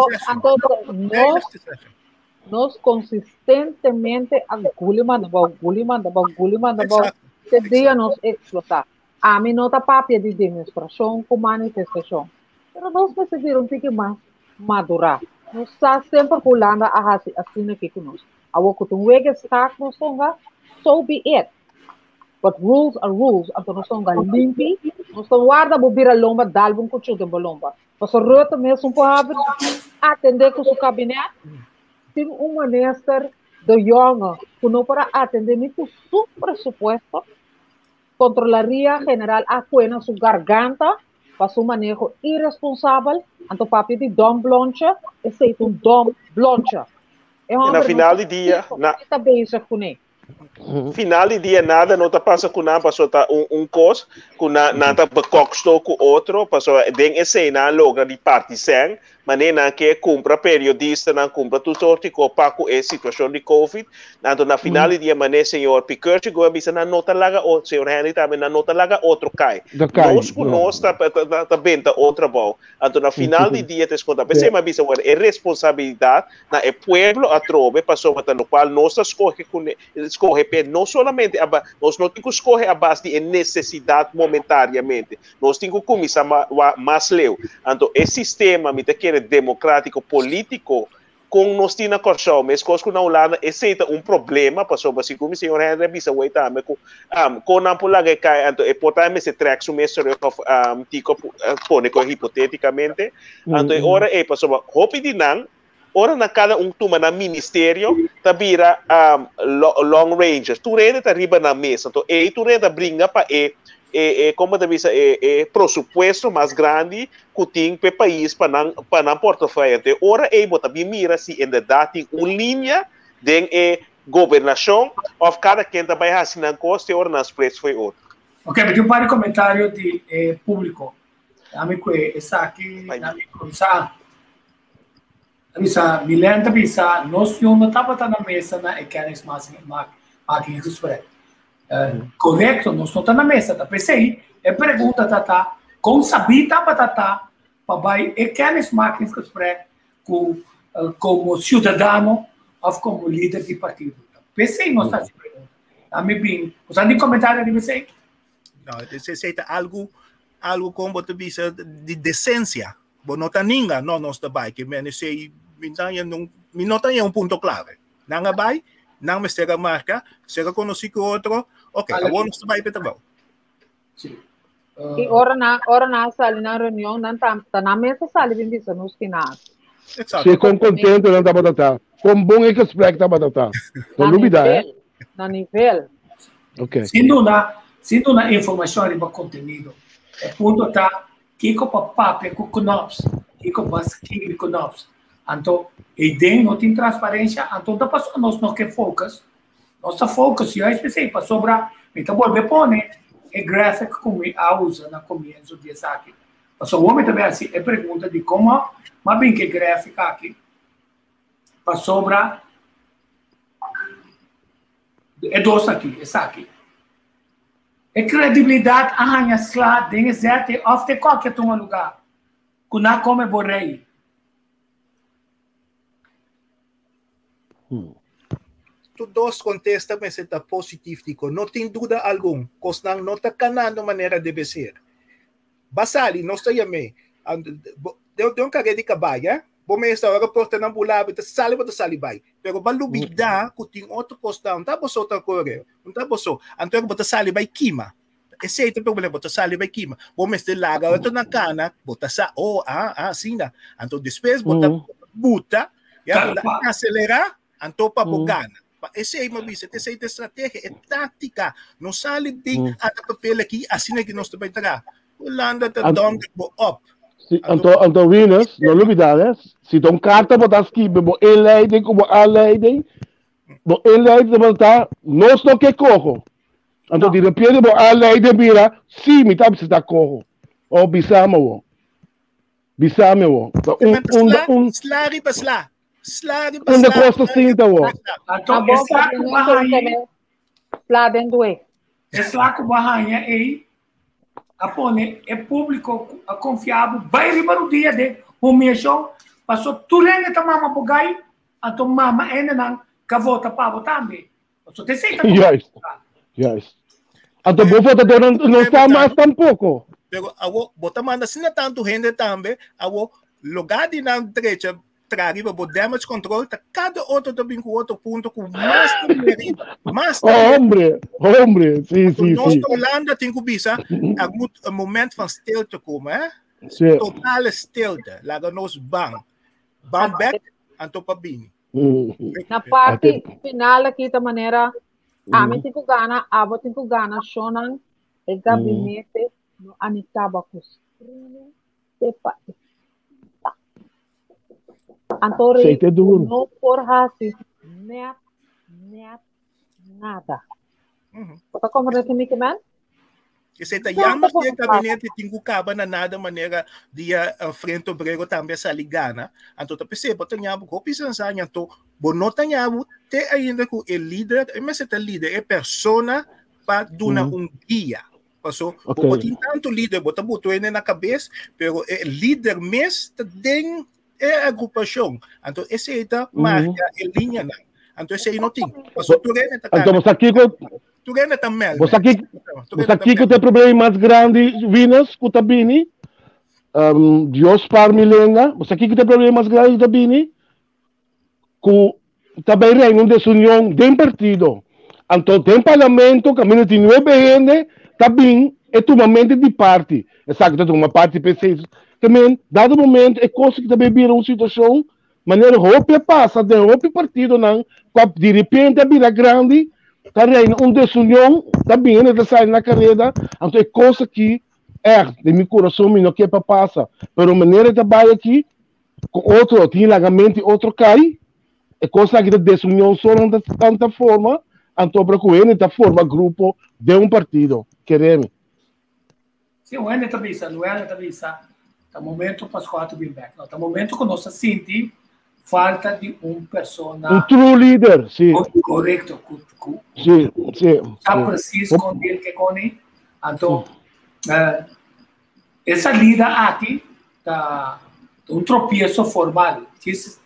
zeggen. Nós consistentemente agulhamos, que dia nos explotar. A mim não está papia de demonstração com manifestação. Mas nós precisamos ter que mais madurar. Nós estamos sempre pulando a assim aqui conosco. A o que tu vês está nós songa, so be it. But rules are rules. Então nós somos limpi, nós somos guarda bobira lomba, dalbum com chuta bolomba. Nós rota mesmo para atender com o gabinete. Tem minister de jonge que não para atender nem com seu presupuesto. Controlaria general acuena sua garganta para seu manejo irresponsável. Então papi de dom blanche, esse é um dom blanche. É uma Na final de pergunta dia, tipo, na que tá bem isso com ele? final de dia nada não tá passa com nada, passou tá cos, com nada bakoksto com outro, passou den esse na logra de partisan, mas nem na que cumpra periodista, não cumpra tutor que paco é situação de Covid, então na final de dia mané senhor Piquet chegou a bisa na nota laga outro, senhor Henry também na nota laga outro cai. Nós com nós tá benta outra bom. Então na final de dia te escuta, pensei mas bisa é responsabilidade na é pueblo a trove, passou no qual nós escorre não somente nós não temos que escorrer a base de necessidade momentaneamente, nós temos que começar mais leu. Então esse sistema me quer democrático político com nós temos na corção, mas coisas que na Holanda aceita problema, passou assim como o senhor Henry bisa o também com não por lá que cai, então é portanto se trax o mestre tico pone com hipoteticamente, então ora é passou hope de não. Ora na cada tuma na ministério tá vira long range. Tu renda tá riba na mesa. Então tu renda brinca para como da visa pressuposto mais grande que tem para país para não portafólio. Então ora bota mira se ainda dá tem linha de governação of cada quem tá vai assinar costa ora nas preços foi outro. Ok, mas tem um comentário de público. Amigo, essa aqui, amigo, me lembra bisa nós não estava na mesa na ecanes máquinas express correto nós não está na mesa tá pensei pergunta tá com sabita para vai ecanes máquinas express como cidadão ou como líder de partido pensei nós está se pergunta a mim bem os andi comentário de pensei não esse algo como tu bisa de decência bo não tá ninguém não está vai que me sei não tem ponto clave. Não vai, não me chega marca, chega conhecido outro, ok, agora não vai para bom. Sim. E ora na sala na reunião não tá na mesa sala bem disso nos finais. Exato. Se com contento não tá batata. Com bom é que explica batata. Não dúvida, Na nível. Ok. Sendo na informação riba conteúdo. É ponto tá que com papel com knops, que com basquete com knops. Então, não tem transparência, então da pessoa nós não quer focus, nossa focus é específico para sobrar, então volver pone gráfico como a usa na começo de aqui. Então, o homem também assim, pergunta de como, mas bem que gráfico aqui para sobrar dois aqui, essa aqui. Credibilidade arranha slá, tem certo, ofte qualquer lugar, que não come borrei. Tu dois contesta mas está positivo dico não tem dúvida algum cosnang não está canando maneira deve ser basali não está yame deu cague de cabaia bom esta hora porta na bulaba tá sali vai pero balubida que tem outro costão tá boso tá corre não tá boso então bota sali vai quima esse é o problema bota sali vai quima bom este laga outro na cana bota sa assim na então depois bota buta ya acelerar então para bogana esse aí mabisa essa é estratégia é tática não sale bem a papel aqui assim é que nós também traga Holanda tá down up então winners não olvides se dão carta botar aqui bebo eleide como eleide bo eleide botar nós não que corro então de repente bo eleide mira sim me tá precisa corro ou bisamo slari basla onde costa cinta o então essa barrainha lá dentro essa barrainha aí apone é público confiável vai riba no dia de o mesmo passou tudo ainda tá mama bugai então mama ainda não cavota para também passou te sei yes então vou votar não está mais tampouco pero awo bota manda sina tanto gente também awo lugar de na direita traga para damage control tá cada outro também com outro ponto com mais hombre sim nós Holanda tem que bisa a momento van stilte komen total stilte laga nos bang back anto pa bini na parte final aqui da maneira me tem que ganhar tem que ganhar shonan o gabinete no anitaba kus Antore, Aceite duro. no por hasi, net nada. Bota como que man? Kasi Nada tayamas po dia ang gabinete tinggu kaba na nada maneira dia frente obrego também sa ligana. Anto ta percebo tanyabu ko pisan sa nya to bonota nyabu te ainda ko e líder, mas esta líder é persona para duna um guia. Paso, Ok. botin tanto líder, bota buto na cabeça, pero é líder mes ta den é agrupação. Anto esse ita marca e linha na. Anto esse não tem. Paso tu rene ta Então, você aqui com tu rene ta mel. você aqui com o problema mais grande, Vinas, com o Tabini, Dios par milenga, você aqui com o problema mais grande, Tabini, com também reina uma desunião de partido. Então, tem parlamento, caminho de 9 gente, também é tomamento de parte. Exato, é uma parte PC. Também, dado momento, é coisa que também vira uma situação, maneira roupa passa, de roupa partido, não, de repente, vira grande, tá reina uma desunião, também, né, sai na carreira, então é coisa que é, de meu coração, não quer para passar. Mas a maneira de trabalhar aqui, com outro, tem largamente outro cai, é coisa que a desunião só não de tanta forma, então para que ele forma grupo de um partido, queremos. Sim, o Ene também está, o Ene também está. Tá momento para os quatro bem back. Tá momento que nós sentimos falta de persona. Um true leader, sim. Correto. Sim, sim. Está preciso com ele que com ele. Então, essa lida aqui tá tropeço formal. Diz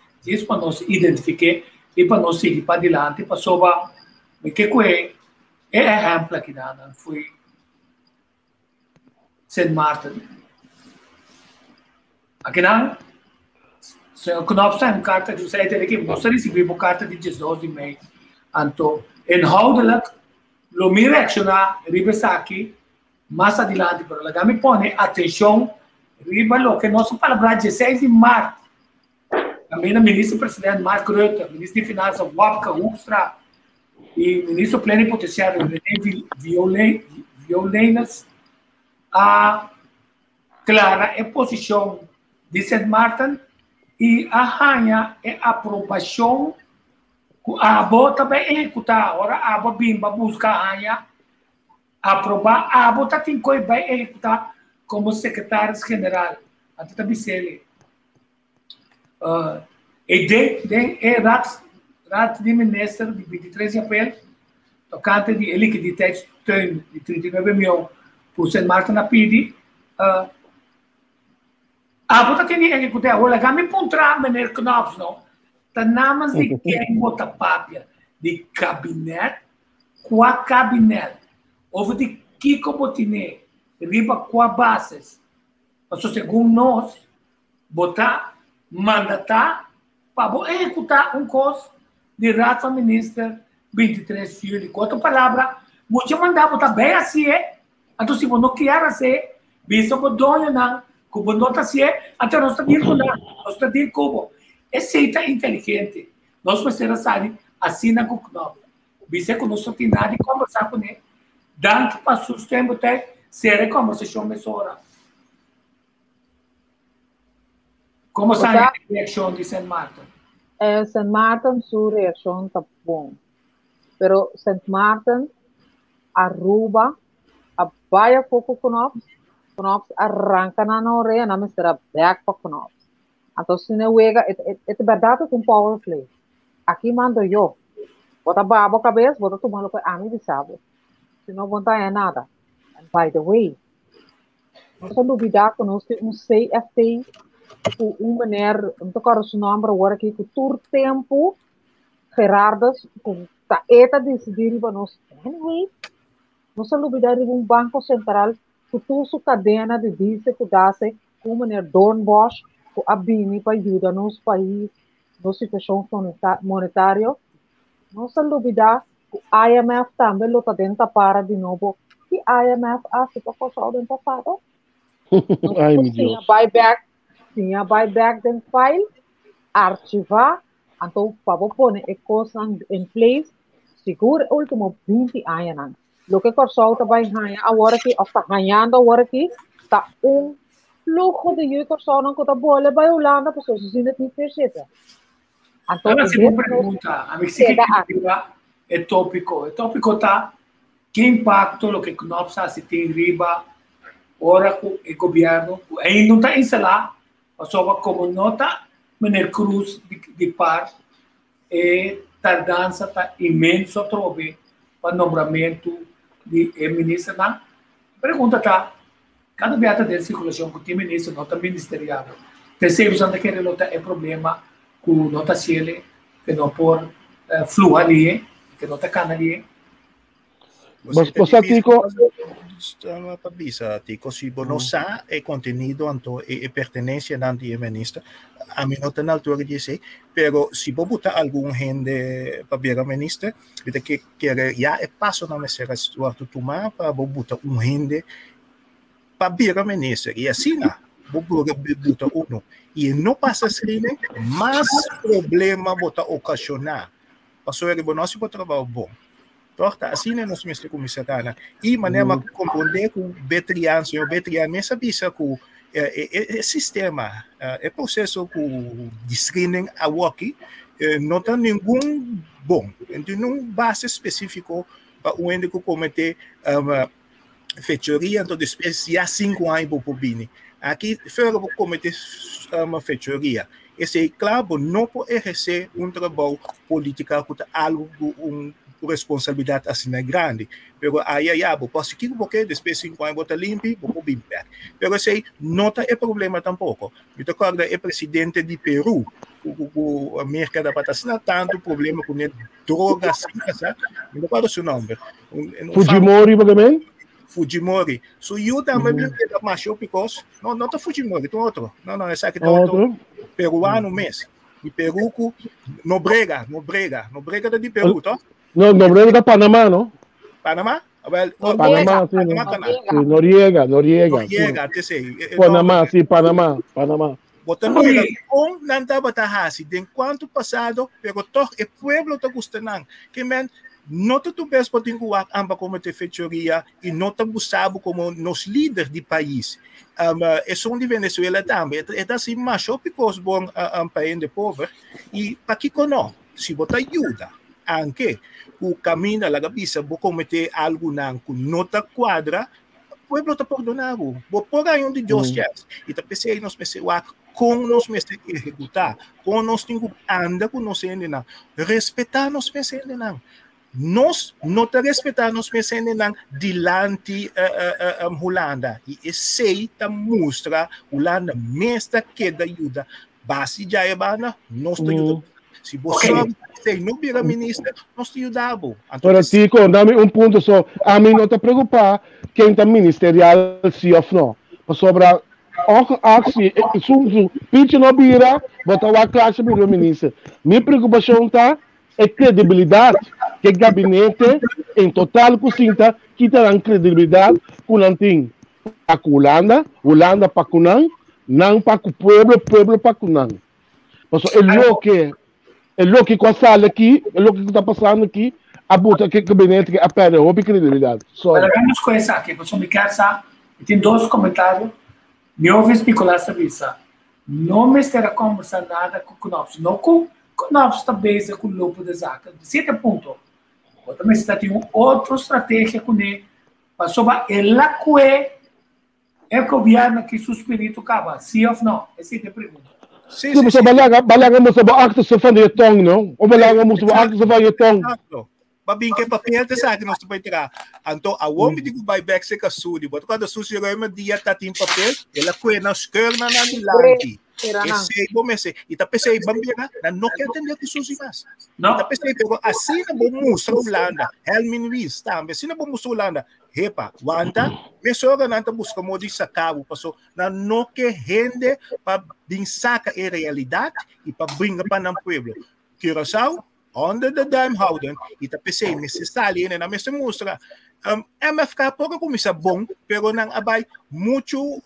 para nós identificar e para nós seguir para adiante, para sober. Que é exemplo aqui da foi St. Martin. Aqui não, se o Knopf tem carta que você tem aqui, nós recebemos carta de 12 de maio. Então, inhoudelijk, lo mi reacciona ribesa aqui, mais adiante, pero lá me põe atenção, riba lo que nosso palavra 16 de março. Também o ministro-presidente Mark Rutte, ministro de Finanças Wopke Hoekstra e ministro plenipotenciário René Violenas, a clara é posição de St. Martin e a ranha é aprovação a abo também executar agora a abo bimba busca a ranha aprovar a abo tá tem coi vai executar como secretário geral até também ele e de rat de ministro de 23 de abril tocante de ele que de texto de 39 mil por St. Martin na pidi Agora tem que executar agora, já me encontrar menino Knopf não, tá namas de quem bota papia de gabinete, com a gabinete, ou de Kiko Botiné, riba com a bases, mas segundo nós, botar, mandatar, para executar coisa de rata ministra 23 de julho, com outra palavra, muito mandar botar bem assim, então se você não quer assim, bisa o dono não, Cubo nota se até nós estamos com nós estamos Cubo. Esse é inteligente. Nós precisamos sair assim na Cucnova. Bisa que nós temos nada de conversar com ele. Dando para sustentar até ser a conversação mesora. Como sai a reação de St. Martin? St. Martin, sua reação está bom. Pero St. Martin, Aruba, a baia pouco Knopf arranca na orelha, na mistura back para Knopf. Então, se não é verdade que power play. Aqui mando eu. Bota a cabeça, bota tomar o que a mim sabe. Se não botar é nada. And by the way, não só duvidar que nós temos CFT com maneira, não tocar o nome agora aqui, com todo tempo, Gerardas, com a ETA decidir para nós. Anyway, não só duvidar de banco central que toda sua cadena de dizer que dá-se com maneira Dornbosch, que a BIMI para ajudar nos países, na situação monetária, não se duvidar que o IMF também está dentro para de novo, que o IMF acha que está dentro do passado. Ai, meu Deus. Tinha buyback den file, archivar, então para pôr a coisa em place, seguro último 20 anos. Lo que corso também ganha agora aqui, está ganhando agora aqui, está flujo de jeugdpersonen que bolen bij Holanda, pessoas zien het niet meer zitten. Agora, se uma pergunta, a mim se é tópico. O tópico está que impacto o que nós se tem riba, ora com o governo, ainda não está instalado, mas só como nota, Meneer Cruz de par, e tardança está imenso trove para nombramento de ministro. A pergunta está, cada viata de circulação que tem ministro, nota ministerial, percebemos que é problema que nota ciele, que não por fluir ali, que não está cana ali. Mas Tico, pabisa Tico, si bonosa e contenido anto e pertenencia nanti e ministro, a mí no tan altura dice, pero si vos buta algún gente para ministro, viste que ya es paso na mesera suatu tuma para vos buta un gente para ministro y así na vos buta uno y no pasa así más problema bota ocasionar. Pasó el bonosi por trabajo bon. Torta assim nós mestre comissária e maneira de compreender com Betriano me sabia que o sistema é processo com de screening a work não tem nenhum bom então não base específico para o ende que cometer fechoria então depois já 5 anos por bini aqui fora vou cometer uma fechoria esse é claro não pode exercer trabalho político com algo responsabilidade assim é grande, pero aí posso que porque depois 5 anos bota limpo, vou bimper. Pero sei nota é problema tampouco. Me recorda é presidente de Peru, o América da Patasina tanto problema com drogas, sabe? Me recorda seu nome. Fujimori também? Fujimori. So eu também me macho because não tá Fujimori, tem outro. Não, esse aqui tá outro peruano mesmo. De Peru, Nobrega de Peru, tá? No, Nobrega da Panamá, não? Panamá? Panamá, sim. Noriega. Te sei. Panamá, sim, Panamá. Botando com nanta batahasi, de enquanto passado, pero toch o pueblo tá gostando, que men não tu bes potin kuak amba como te fechoria e não tá buscando como nos líderes do país. É só de Venezuela também. É assim, macho because bom país de pobre e para que cono, se botar ajuda, anche o caminho lá gabisa, vou cometer algo não nota quadra, o pueblo tá perdonado. Vou por aí onde Deus quer. E tá pensei nos pensar com nós mestre executar, com nós tingo anda com nós ainda não, respeitar nos pensar ainda não. Nós não te respeitar nos pensando não dilante Holanda e esse tá mostra Holanda mestra que da ajuda base já é bana nós te ajuda se você não vira ministro nós te ajudamos. Para Tico, dá-me ponto só, a mim não te preocupar quem tá ministerial se ou não, sobre aksi pitch no bira botar a classe do ministro. Minha preocupação tá é credibilidade que o gabinete em total cozinha que terá credibilidade com nanting para Holanda para Kunan, não para o pueblo para Kunan. Mas é o que com a sala aqui, é o que está passando aqui, a bota que o gabinete que apela a credibilidade. Olha, vamos começar aqui, pessoal, me quer saber, tem 2 comentários, me ouve especular essa visa. Não me estará conversando nada com o nosso, não com nós também com o lobo de zaca. De certo ponto, também está tendo outra estratégia com ele, mas sobre ela que é o governo que suspirito acaba, sim ou não? Essa é a pergunta. Sim, mas balaga mo sa acto sa fanetong, não? Ou balaga mo sa acto sa fanetong? Babing que papel te sa akin nós vai tirar. Anto a homem de vai back se kasudi, but quando susi rema dia tá tem papel, ela que na esquerda na dilanti. Esse comece e tá pensei bambina na não quer entender que susi mas. Tá pensei pego assim na bom mostra Holanda, Helmin Wies também, assim na bom mostra Holanda. Repa, wanta, me soga nanta busca modi sacabo, passou na não que rende para saca a realidade e para brincar para o pueblo. Curaçao under the dime houden e tá pensei nesse sali na mesma mostra MFK pouco comissa bom pero nang abay mucho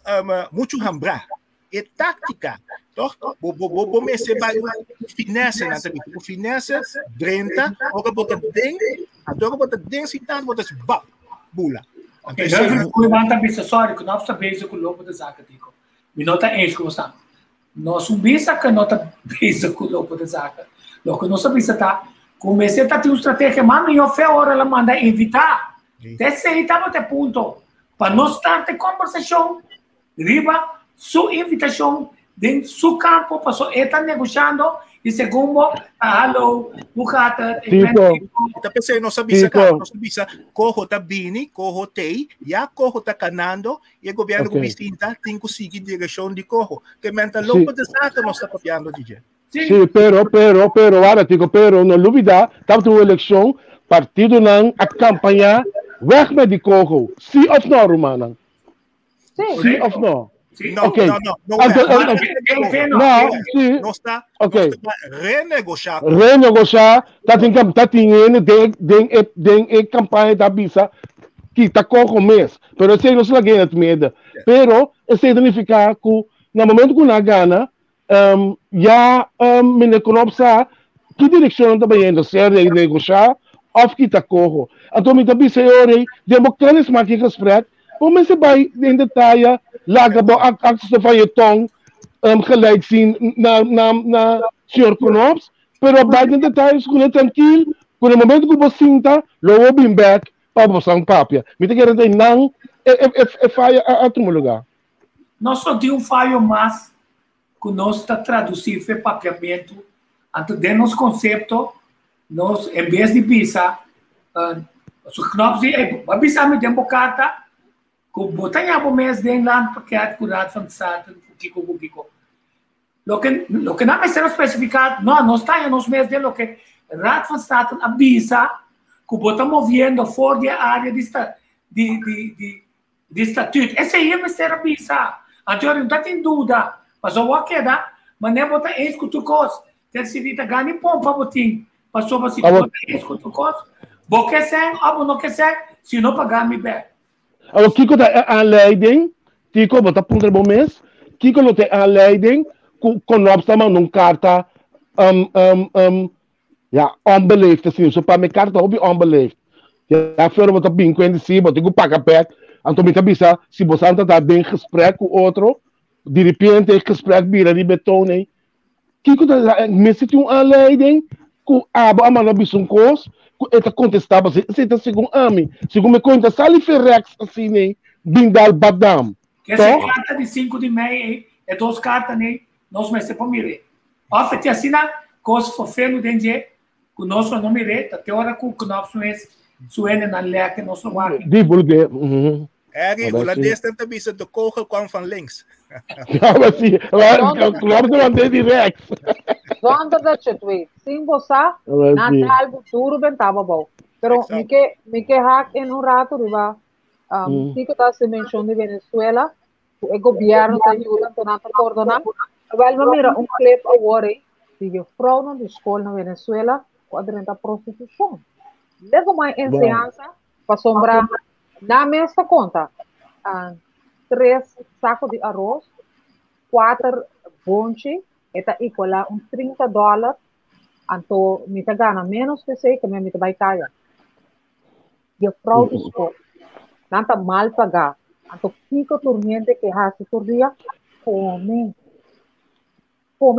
hambra e tática toch bo me se vai finesse na tabi o finesse drenta ou bota ding adoro bota ding sitan bota bap bula eu vou mandar bisa sorry que nós sabemos que o lobo da zaca tico Minota eens como está. Nós bisa que nota bisa com o lobo de zaga. Logo nossa bisa tá. Comecei a ter uma estratégia, mano, e eu fui a hora ela manda invitar. Desse aí estava até ponto. Para nós estar em conversação, riba, sua invitação, dentro do seu campo, para só estar negociando, e segundo, alô, bukata, Ita pensei, não sabia corro tá bini, corro tei, já corro tá canando, e o governo comisinta tem que seguir direção de corro. Que menta louco de saca não está copiando, DJ. Sim, pero, agora digo, pero, não duvida, estava uma eleição, partido não, a campanha, weg met die kogel. Sim ou não, Romana? Sim ou não? Não, Ok. não está renegociar. Renegociar, tá tinhendo den campanha da bisa que tá com mês. Pero sei não se ganha medo. Pero esse significa que no momento que na gana já me conopsa que direção tá indo, se é negociar of que tá corro. Então me tá bisa ore, democratas maar que gesprek. Hoe ze bij in detail lagen bij acties van je tong gelijk zien naar Sr. Knops, pero bij de details kunnen tranquil, kunnen momento que você sinta, logo bem back para você um papel. Me te quero dizer não, falha a outro lugar. Nós só temos falho mais que nós está traduzindo o papiamento, antes de nosso conceito, nós em vez de visa, os Knops a visa me tem carta. Kung botan niya po mes din lang pakiat kurat from sa atin kiko. Lo que namin sero especificado, no está nos mes din lo que rat from sa atin avisa kung botan moviendo for the área de estatuto. Esse aí é o ser avisa. Anterior não tá tem dúvida, mas o que queda, mas nem botar escuto cos. Quer se dita gani pompa botin, passou para se botar escuto cos. Bo que ser, abo não que ser, se não pagar me bem. O Kiko da aanleiding, Kiko, wat dat punt er mes, Kiko no te aanleiding, kon opstaan num carta, ja, onbeleefd, assim, so para me carta hobby onbeleefd. Ja, verder wat op bingo si, wat ik paga pet, en toen me bisa, si você anda daar bem gesprek com outro, de repente gesprek bira die betonen. Kiko da mes tinha aanleiding, ku abo amana bisum kos, eta contestava se tá segundo ami segundo me conta sali ferrex assim né bindal badam que essa carta de 5 de meia é 2 cartas né nós mas se pomire ofete assim na cos fofeno denje que nós não mire até hora que nós mês suene na leque nós não vai divulgue o holandês tenta bisa de kogel kwam van links. Ja, maar zie, claro que mandei direct. Zonde dat je weet. Sim, você, na tal futuro bem tava bom. Pero me que hack em rato riba. Tico tá se mencionando de Venezuela, o governo tá ajudando a coordenar. Wel me mira clip agora de vrouw na escola na Venezuela com a prostituição. Lego mais enseñanza para sombrar na mesma conta. 3 sacos de arroz, 4 bonchi, está igual a $30. Então, me tá ganhando menos que sei que me vai cair. E a fraude escola, não tá mal pagar. Então, fica turmiente que hace por dia, come.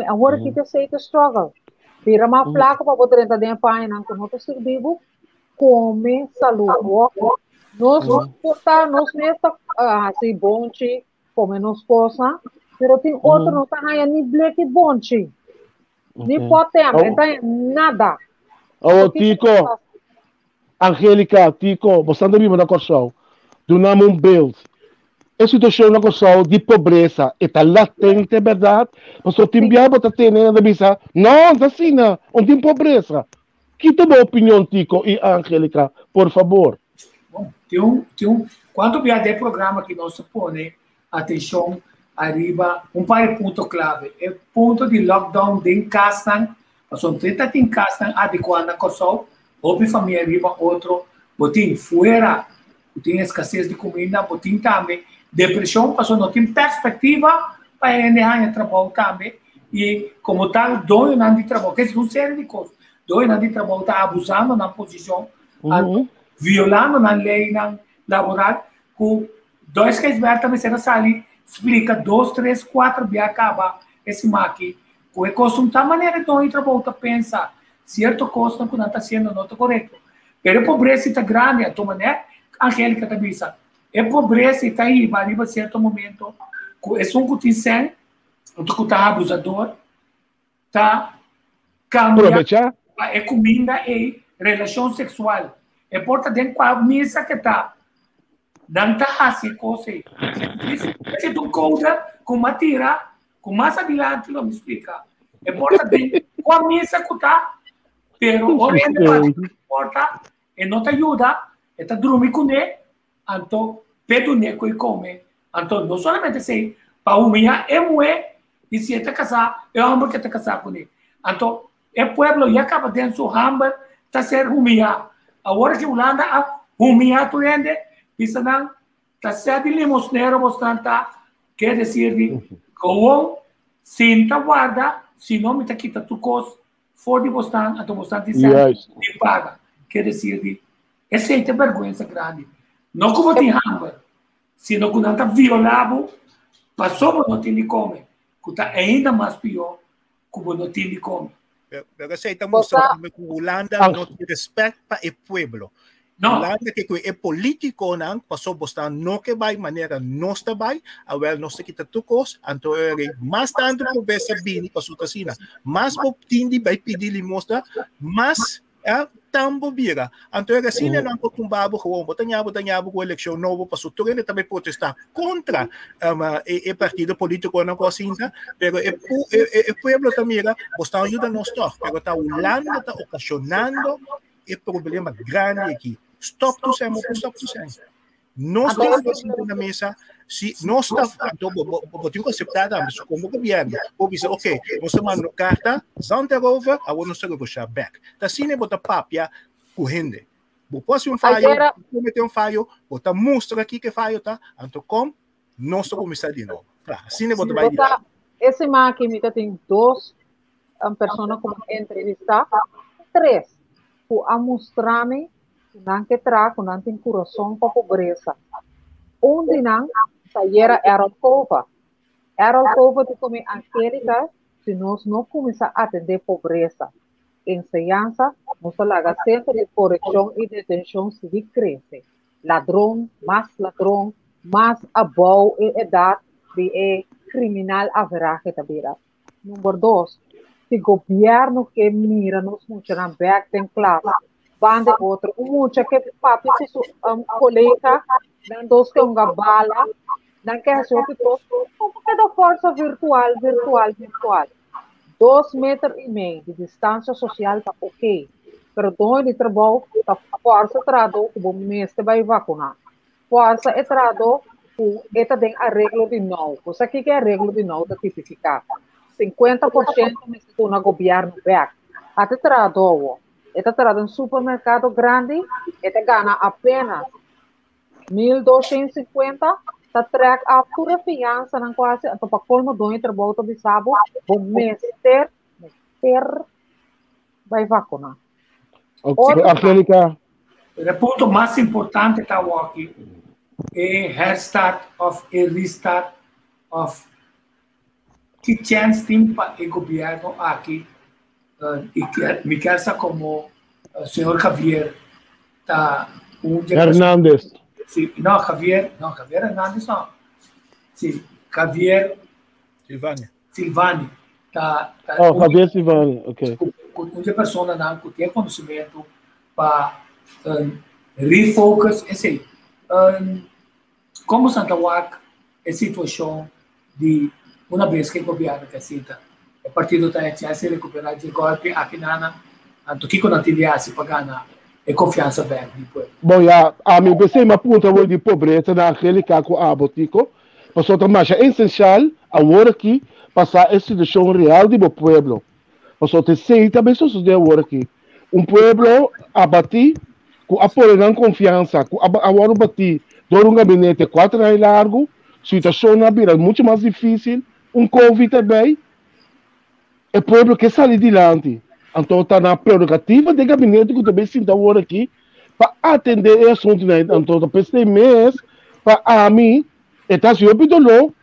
Agora que eu sei que struggle. Vira mais flaco para poder entrar dentro da não que não tá servindo, come, saúde. Nós cortar, nós nesta assim bonchi, come nos coisa, pero tem outro não tá aí nem black bonchi, nem pode não tem nada. Oh, Tico, Angélica, Tico, você anda vindo na Corsol, do nome build. A situação na Corsol de pobreza está latente, verdade? Mas o time biabo está tendo visa, não, assim não, tem pobreza. Que tua opinião, Tico e Angélica, por favor? Bom, quando o de programa que nós põe atenção arriba par de ponto clave é ponto de lockdown de casa, são 30 em casa adequada na Kosovo, ou família arriba outro, botim fora, botim escassez de comida, botim também depressão, porque não tem perspectiva para encerrar trabalho também e como tal dois anos de trabalho, que é uma série de coisas, 2 anos de trabalho está abusando na posição violando na lei laboral, com 2 que também será sali explica 2, 3, 4 dia acaba esse maqui, que é costume da maneira de outra volta pensar, certo coisa que não está sendo não está correto. Pero a pobreza está grande, a tua maneira, Angélica está dizendo, a pobreza está aí, vai arriba certo momento, que é um que tem que está abusador, está cambiando a comida e relação sexual. É porta dentro com a mesa que está. Não está assim, coisa. Se tu conta com uma tira, com mais adiante, não me explica. É porta dentro com a mesa que está. Pero, olhando para a porta, e não te ajuda, e te dorme com ele, então, pedo neco e come. Então, não somente sei, para humilhar, é mulher, e se está casado, é homem que está casado com ele. Então, o povo já acaba dentro do hambre, está sendo humilhado. Agora que Holanda a humilhar tu ende, isso não está sendo limosneiro bastante, quer dizer, com cinta guarda, se não me quita tu coisa, for de bastante, a tu bastante de paga. Quer dizer, essa é a vergonha grande. Não como tem hambre, sino que não está violado, passou não tem de comer, que está ainda mais pior, como não tem de comer. Pero sa itang mostrando que Holanda não tem respeito para o povo. Holanda que é político não passou bastante não que vai maneira não está vai, a ver não se quita tucos, então é mais tanto por essa bini passou assim, mais por tindi vai pedir limosna, mais tambo vira. Então é assim não costumbava com botanhabo com eleição novo passou tudo ele também protestar contra o partido político não cosinta, pero o povo também está ajudando nós todos, pero tá Holanda está ocasionando o problema grande aqui. Stop to say. Nós estamos na mesa, se nós estamos, então, vou aceitar como governo, vou dizer, ok, nós estamos na carta, Zanderova, agora nós estamos a back. Tá assim, né, botar papia, correndo. Vou fazer falho, cometer falho, botar mostra aqui que falho, tá? Então, como nós estamos começar de novo. Assim, né, botar vai. Esse máquina tem 2 pessoas como entrevistar, 3, para mostrar-me não que trago, não tem coração para a pobreza. Onde não, saíra Erolcova. Erolcova tem como Angélica, se nós não começar a atender pobreza. Enseñança, nós laga centro de correção e detenção civil cresce. Ladrão, mais above a idade de criminal haverá que tabira. Número 2, se governo que mira nos funcionam back em classe, bande outro, muita que papi se colega, dan dos que bala, dan que é só que é da força virtual. 2,5 metros de distância social tá ok, pero dois de trabalho tá força trado que bom mês te vai vacinar, força é trado que eta tem arreglo de novo, você que é arreglo de novo tá tipificado, 50% mas tu na governo back, até trado Eta trado em supermercado grande, eta gana apenas 1.250, ta track a pura fiança na quase, então para colmo do trabalho do bisabo, bom mês ter vai vacinar. Okay, Angélica. O ponto mais importante está aqui é restart of que chance tem para o governo aqui. Me quer como o senhor Javier tá Hernández. Sí, no, Javier Hernández não. Sí, Javier Silvani. Javier Silvani, ok. Uma pessoa não que tem conhecimento para refocus, assim, como Santa Wak é situação de uma vez que o governo necessita. O partido está se recuperar de golpe aqui na Kiko não tinha se pagar e confiança bem depois. Bom, a mim pensei uma ponta de pobreza naquele caso a botico, mas outra mais é essencial agora aqui passar a situação real do povo. Mas outra sei também só de agora aqui, povo abati com apoio não confiança, com agora bati door gabinete 4 anos largo, situação na vida muito mais difícil, Covid também. O povo que sai adiante. Então, está na prerrogativa do gabinete que também se está agora aqui para atender esse assunto. Então, pensei mês para a mim, está se optando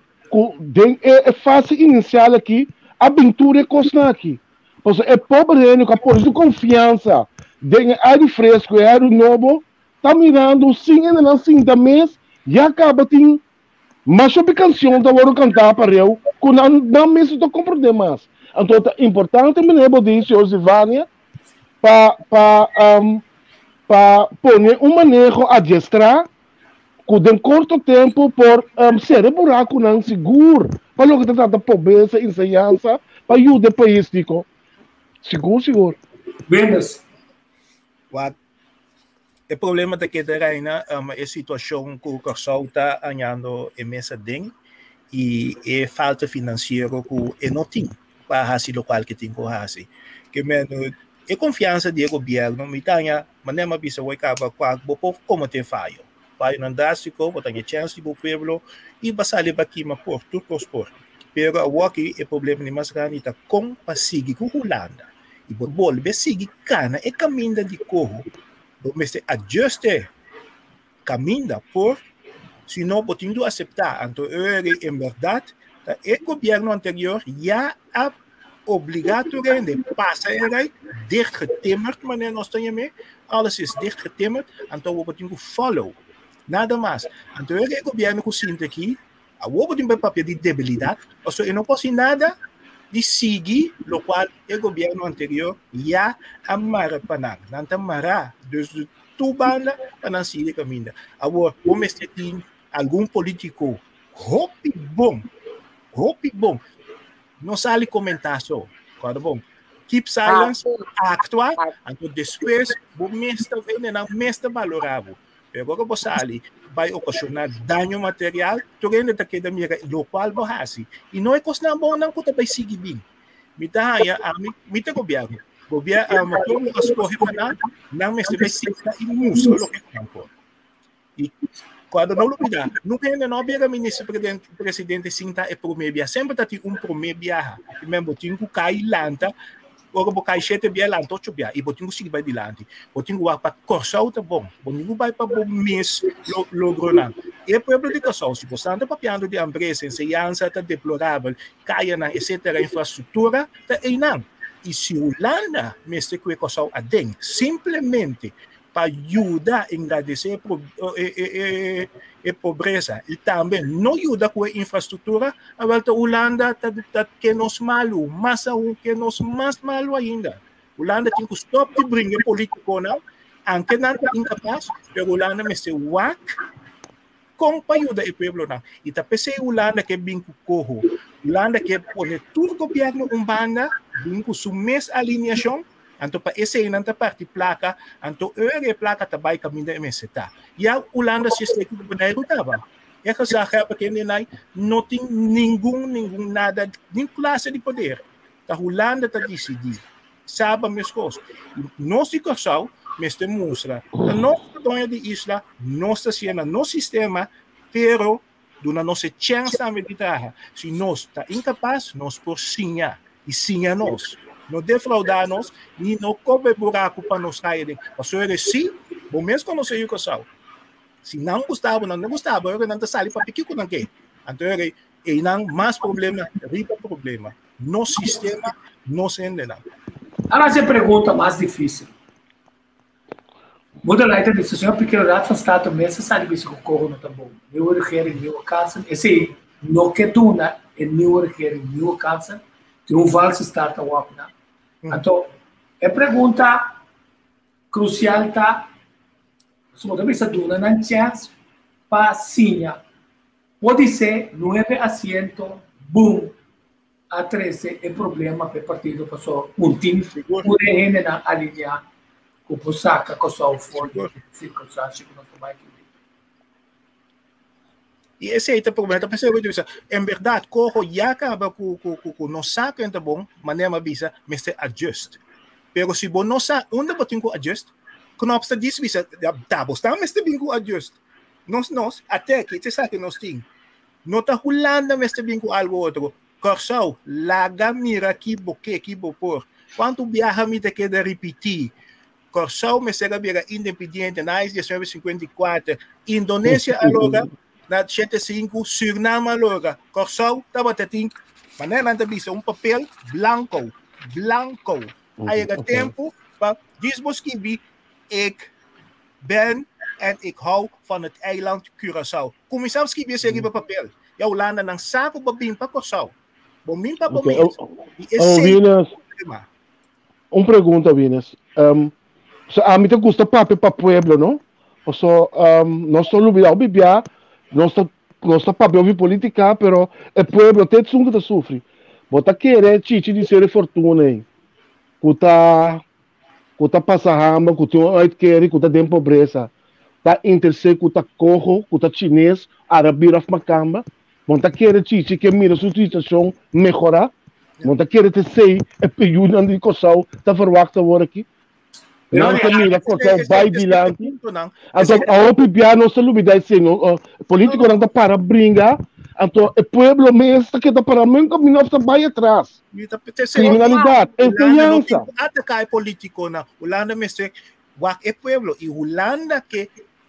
É fase inicial aqui, a aventura é costa aqui. Porque é pobre que por isso confiança, tem ar fresco e ar novo, tá mirando sim e não sim da mês, e acaba tem mas sobre canção da hora cantar para eu, que não mesmo estou com problemas. Então é importante me lembro disso, Josivânia, para pôr um manejo adestrar que em curto tempo por ser buraco não seguro para o que trata de pobreza, ensinança, para ajudar o país, digo. Seguro. Vendas. O problema da que terrena é a situação que o Corsal está ganhando em mesa dentro e é falta financeira que não tem para fazer local que tem que fazer. Que menos é confiança do governo, me tenha, mas não é uma bisa que acaba com como tem falho. Falho não drástico, botar a chance do povo e passar ali para aqui, mas por tudo por. Pero aqui é problema de mais grande está com para seguir com a Holanda. E por voltar seguir cana é caminho de corro. Mas ajuste caminho por se não podendo aceitar. Então, em verdade, o governo anterior já é obrigatoriamente passar desde temer, mas nós temos alles is dichtgetimmerd, então we moeten follow. Nada mais. Então, o governo que sinta aqui, we moeten papel de debilidade, ou seja, não posso nada de seguir o qual o governo anterior já amara para nada. Não amara desde tu banda para não seguir caminho. Agora, como este tem algum político hope bom, não sabe comentar só, claro bom. Keep silence, actuar, então depois, o mestre vem na mestre valorável. Agora você ali vai ocasionar dano material, tu ainda está querendo mirar local borrasse. E não é coisa boa não que tu vai seguir bem. Me dá me te governo como as corre para não me vai seguir e música lo que campo. E quando não lupida, nunca ainda não havia ministro presidente sinta é promebia, sempre tá tem promebia, mesmo tinha que cair lanta. Agora vou cair 7 bia lá, 8 bia, e vou ter que seguir para adiante. Vou ter que ir para Corsal, tá bom. Vou ter que ir para o mês, logrando. E o povo de Corsal, se você anda papiando de empresa, ensinança, tá deplorável, caia na, etc., infraestrutura, tá aí não. E se o Holanda, mestre que o Corsal adem, simplesmente para ajudar a engradecer a pobreza, e também não ajuda com a infraestrutura, a volta Holanda está que nos malo, mas que nos mais malo ainda. Holanda tem que stop de brincar político não, aunque não é incapaz, mas Holanda me se wak com para ajudar o povo não. E tá pensei Holanda que bem com corro, Holanda que põe tudo governo banda, bem com sua mesma alinhação. Então, para esse não está parte placa, então a placa também caminho da MST. E a Holanda se está aqui no Beneiro estava. É que essa rapa que não tem nenhum nada, nem classe de poder. A Holanda está decidindo, sabe meus coisas. Nós de Corsal, mas te mostra, a nossa dona de isla, nossa cena, nosso sistema, pero do nossa chance a meditar. Se nós está incapaz, nós por sinha e sinha nós. Não defraudar-nos e não cobre buraco para nos sair. Mas eu sim, bom mesmo quando eu sei o que eu sou. Se não gostava, eu não está saindo para pequeno não quer. Então, eu não mais problema, riba problema. No sistema, não se entende. Agora, essa pergunta mais difícil. Muda lá a decisão, porque o rato está também, você sabe que o corro não está bom. Eu requero em meu caso, esse não que duna, eu requero em meu caso, tem falso start a wapna. Então, a pergunta crucial está, se você pensa duna, não chance para sinha. Pode ser 9 asientos, boom, a 13 é problema para o partido, passou um time, por aí na alinhar, com o saca, com o seu fone, circunstância que nós vamos aqui. E esse aí tá problema, em verdade, corro já acaba com não saca ainda bom, mas não é bisa, mas é adjust. Pero se você não sabe onde você tem que adjust, quando você diz bisa, tá, você mas tem que adjust. Nós até que você sabe que nós tem, não tá Holanda mas tem que algo outro. Corsal, laga mira aqui por. Quanto viaja me te queda repetir. Corsal me será independente, na 1954, Indonésia agora na 75 Suriname loga. Corsau, tava tating, maneira na bisa papel blanco. Aí é tempo para disboskibi, ik ben en ik hou van het eiland Curaçao. Kung isang skibi sa iba papel, yaw lana ng sako babimpa Curaçao. Bomimpa bomimpa. Vinas, pergunta, Vinas. A mim te custa papel para pueblo, não? Ou só, nós estamos olvidando bibia, nós estamos papel de política, pero o pueblo tem tudo que sofre. Bota querer chichi de ser fortuna aí. Kuta passa rama, kuta quer, kuta tem pobreza. Tá interesse, kuta corro, kuta chinês, árabe, raf macamba. Bota querer chichi que mira sua situação melhorar. Bota querer te sei, é período onde Curaçao tá verwacht agora aqui. Não se mira Curaçao vai dilante. Então, a opinião não se lubida assim, político não tá para brincar. Então, o pueblo mesmo está que para mim caminhar vai atrás. Criminalidade, enseñanza. Atacar político na Holanda mestre, wak o pueblo e Holanda que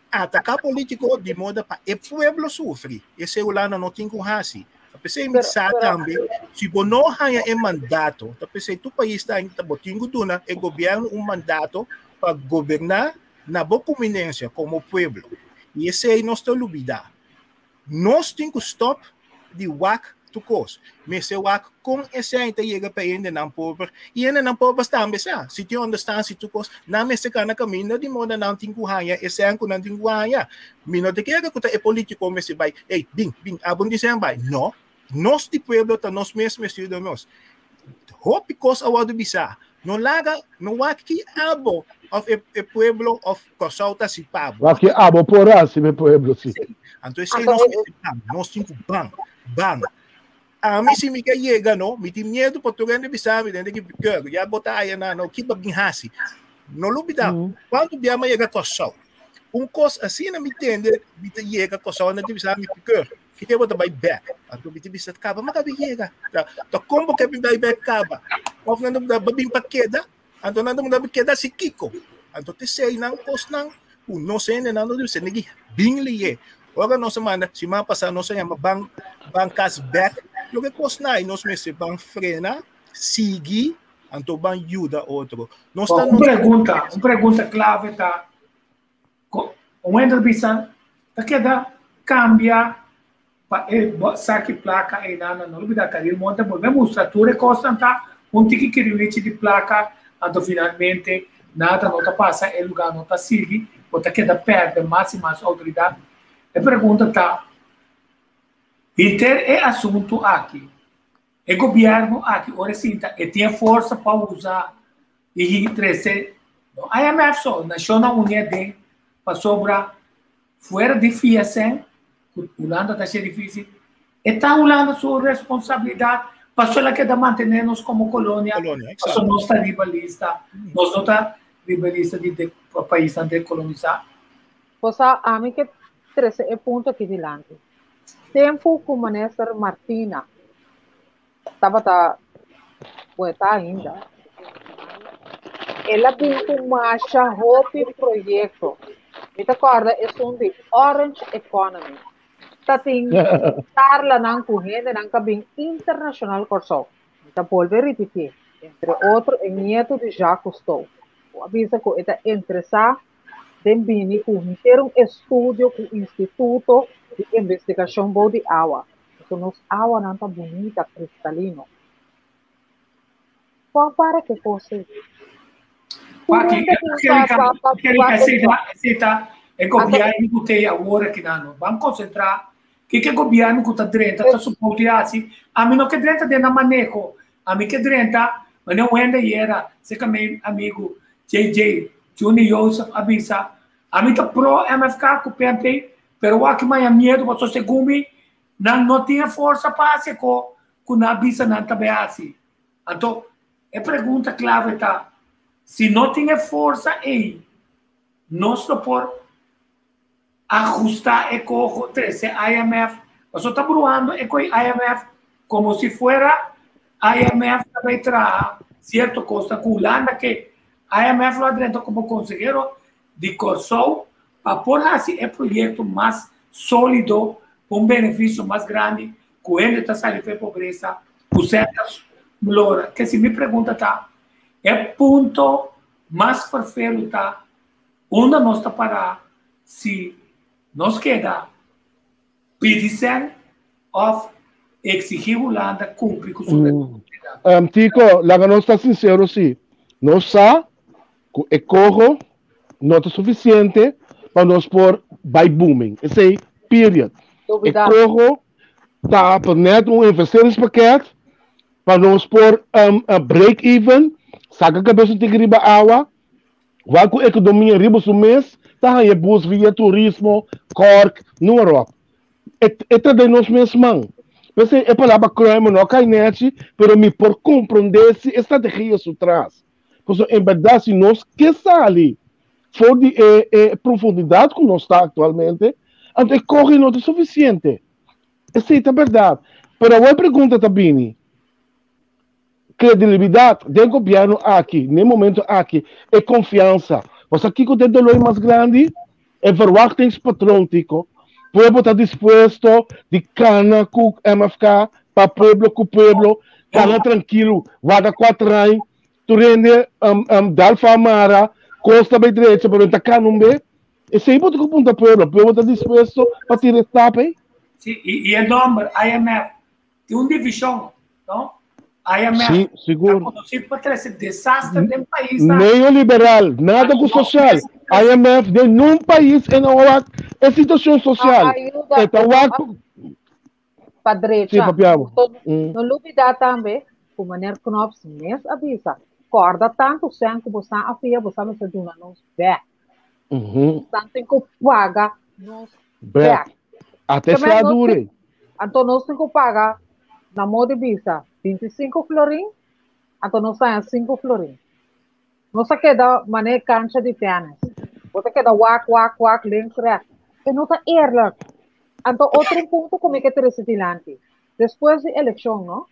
atacar político de modo para o pueblo sofre. Esse Holanda não tem com hasi. Tapos também, se não haya mandato, tapos tu país está em tabotingo duna, o governo mandato para governar na boa conveniência como pueblo. E esse é nosso lubida. Nós temos que stop de wak to cause. Mas se wak com esse ainda chega para ainda não pobre e ainda não pobre também sa. Se tu understand se tu cause, não me se cana caminho de modo não tem que hanya, esse ano não tem que hanya. Mino de que é que é político mas se vai, ei, bing, abon dizem vai. Não, nós de pueblo tá nós mesmos cidadãos. Hope cause awado bisa. No laga, no wak que abo of a pueblo of Curaçao tá se pabo. Wak que abo porá se me pueblo sim. Então esse nós temos que bang. A mim se me chega no, me tem medo para tu grande bisa, me dentro que quero, já botar aí na no que babin hasi. No lubida, quando bia me chega Curaçao. Coisa assim não me entende, me chega Curaçao na bisa me quero. Que botar vai back. Então me bisa acaba, mas cabe chega. Tá como que vai back acaba. Of não dá babin pa queda, então não dá queda si Kiko. Então te sei não cos não, não sei não do se negi bing liye. Ora nossa semana passada nós chama bancas back. Lo que cos na nós me se ban frena, sigue, então ban ajuda outro. Nós tá pergunta clave tá. O entrevista tá queda cambia saque placa e nada não lhe dá carinho monta volvemos estrutura constante tiki que de placa então finalmente nada não tá passa o lugar não tá sigue ou tá queda perde mais autoridade a pergunta tá inter assunto aqui o governo aqui ora sim tá e tem força para usar e trazer a IMF só National Union de para sobrar fora de FIACEN Holanda está sendo difícil. Está Holanda sua responsabilidade para ela que manter-nos como colônia. Nós não está rivalista. Nós não está rivalista de país de colonizar. Pois a mim que trece é ponto aqui dilante. Tempo com o ministro Martina estava poeta ainda. Ela viu com marcha Hope projeto. Me acorda é de Orange Economy. Tating tarla ng corrente ng cabing internacional Curaçao. Ita volve repetir. Entre outros, o nieto de Jacques Cousteau. O avisa que está interessado em vir ter estudo com o Instituto de Investigação de Água. Então, nossa água não está bonita, cristalino. Qual para que fosse? O governo que tem agora que não vamos concentrar que o governo que está dentro está suposto assim a mim não que dentro de na maneco a mim que dentro mas não ainda era se que meu amigo JJ Junior Joseph avisa a mim tá pro MFK com PMP pero o que mais medo para se gumi não tinha força para se com na avisa não tá bem assim então a pergunta clave tá se não tinha força aí nós não por ajustar eco 13 IMF. Nós estamos bruando eco IMF como se fuera IMF também traz certo costa culanda que IMF lá dentro como consejero de Curaçao para por assim é projeto mais sólido um benefício mais grande, com ele está saindo da pobreza, com certas melhoras. Que se me pergunta, tá, é ponto mais perfeito, tá, onde nós está parar, se nós queda pedir ou exigir a Holanda cumprir com sua responsabilidade. Tico, lá nós está sincero, sim. Nós sabemos que o corro não é suficiente para nós pôr by booming. Esse aí, period. O corro está para investeringspaket para nós pôr break-even, saca a cabeça de riba água, vai com a economia riba do mês, está aí bus via turismo, Cork, no Europa. É de nós mesmos. Pensei, é palavra crime, não cai nesse, pero me por compreender se estratégia se traz. Porque, em verdade, se nós que ali, for de profundidade que nós está atualmente, então corre não é suficiente. Essa é a verdade. Pero a pergunta também, credibilidade do governo aqui, no momento aqui, é confiança. Mas aqui com o dolor mais grande, é verwachtingspatrão, Tico. O povo está disposto de cana com MFK para o povo, cana tranquilo, guarda 4 anos, tu rende Dalfa Amara, Costa bem direita, para não cana um bem. E se você aponta o povo está disposto para tirar estape. Sim, e é nome, IMF, tem uma divisão, não? IMF, sim, seguro. Para trazer desastre do país. Neoliberal, nada com social. IMF de num país é situação social. Então, Padre, não duvida também, por maneira que nós mesmos avisa, corda tanto sem que você afia, você não se duna nos pé. Tanto em que paga nos pé. Até se adure. Então nós temos que pagar na moda de visa 25 florim, então nós saímos 5 florim. Nós queda maneira cancha de tênis. Você queda wak, link, rec. E não está eerlijk. Então, outro ponto como é que é residilante. Depois da eleição, não?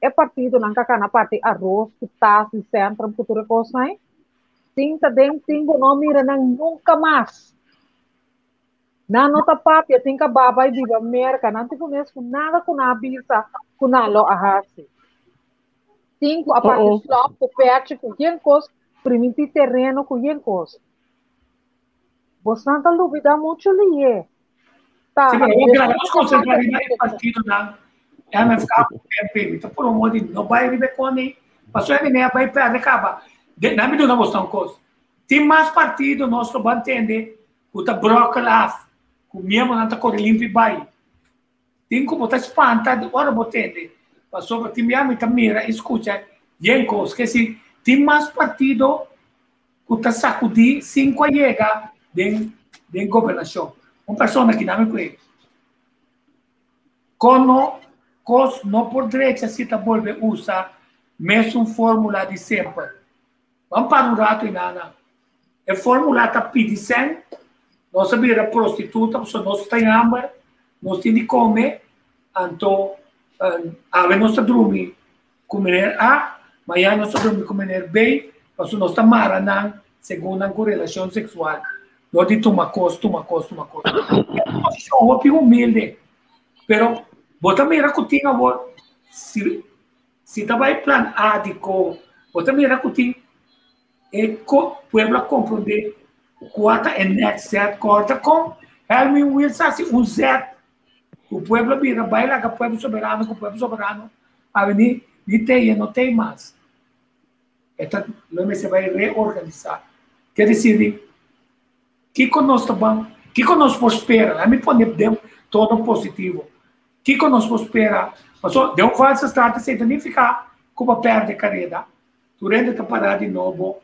É partido não cá na parte arroz, que tá se centro, futura coisa, hein? Tinta dentro, não mira nunca mais. Na nota papia, tinha baba e viva América, não tem mesmo nada com a bisa, com a lo ahasi. Tinha a parte slop, com peixe, com quem coisa, primitir terreno, com quem coisa. Você não está duvida muito ali. Tá, sim, mas nós concentramos no partido da MFK, MP, então, por um modo, não vai viver com ele, passou ele nem vai perder, acaba. Na medida não mostrar uma coisa. Tem mais partido, nós vamos entender, o da broca lá, o mesmo não está correndo limpo e vai. Tem que botar espantado, agora vou entender. Passou para time me mira, escuta, e coisa que se tem mais partido, que está sacudir, 5 a chegar de governação. Uma pessoa que não me conhece. Quando não por direita se está volve usar mesmo fórmula de sempre. Vamos para um rato e nada. A fórmula está pedindo, nós sabemos a prostituta, porque nós temos hambre, nós temos de comer, então, a nós dormir com mulher A, amanhã nós dormir com mulher B, porque nós estamos maranhando segundo a relação sexual. Não de tomar coisa. É uma posição humilde. Pero, você mira que tinha, se trabalha plan A de co, você mira que tinha, e o povo compreender quanto é next set, corta com Helmin Wilson, um Z. O povo mira, vai lá, que o povo soberano, a venir, não tem mais. Então, você vai reorganizar. Quer dizer, que conosco bom, que conosco prospera, a mim pode dar todo positivo. Que conosco prospera, mas deu falsa estrada sem nem ficar como a perda de carreira. Tu rende que parar de novo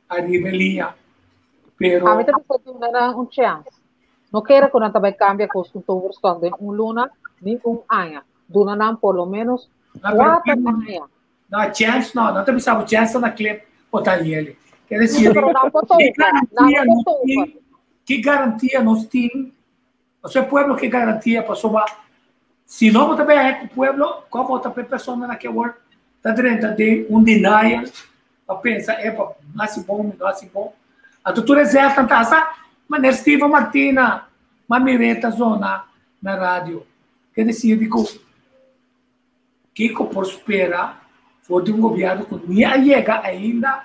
a rebelião. Pero a mim também não um chance. Não quero que não também cambie a construção de luna nem ano. Duna não por lo menos 4 anos. Não, chance não também sabe chance na clipe botar ele. Quer dizer, que garantia nós temos? O povo que garantia para sobar. Se não também é o povo, como outra pessoa naquele world, está dentro de denial, para pensar, não é bom. A doutora Zé, mas Estiva Martina, Mamireta Zona, na rádio. Quer dizer, digo, Kiko prospera, foi de um governo que não chega ainda,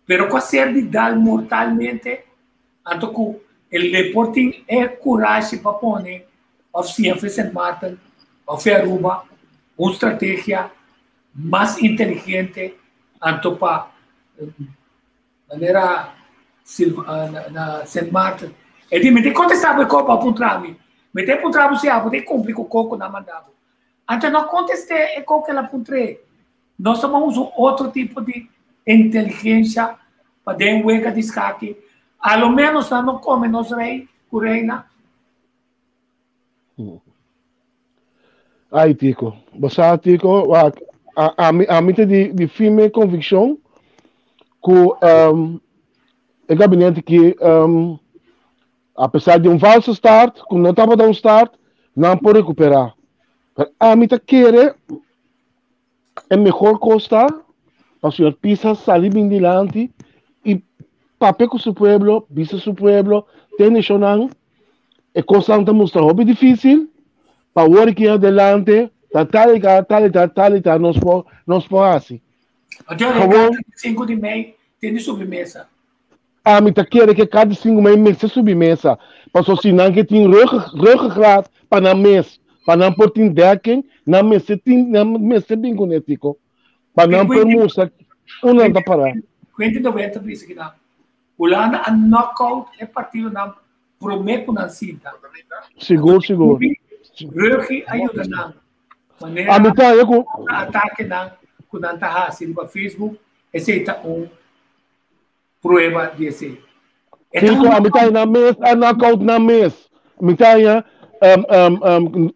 mas com a seriedade mortalmente, então que o reporting é coragem para pôr, of St. Martin, of Aruba, uma estratégia mais inteligente, então para maneira na St. Martin. E di, me contestava com o puntrami, me te puntrami se abo, te cumpri com o coco na mandavo. Então não contestei com que ela puntre. Nós somos outro tipo de inteligência para dar um hueca de escaque. Ao menos não come nos rei, cureina. Aí, Tico. Você, Tico, a mim de firme convicção que o gabinete que, apesar de um falso start, que não estava dando start, não pode recuperar. A mim quer é melhor costa para o senhor Pisa sair bem adiante e papel com o seu pueblo, visa seu pueblo, tem nacional, é coisa que mostra hobby difícil, para o que adelante, tal, nós pode assim. Agora, 5 de meio, tem de sobremesa. A mim quer que cada 5 meses se sobremesa, para o senhor que tem ruggraat para na mesa. Para não pôr em decken, não me se bem com ético. Para não pôr música, não anda para. 90 disse que não. O lana a knockout é partido na prometo na cinta. Seguro. Rugby ajuda não. A mitad eu com ataque não, com nanta hasi no Facebook, esse é prova desse. Então a mitad na mesa, a knockout na mesa. Mitad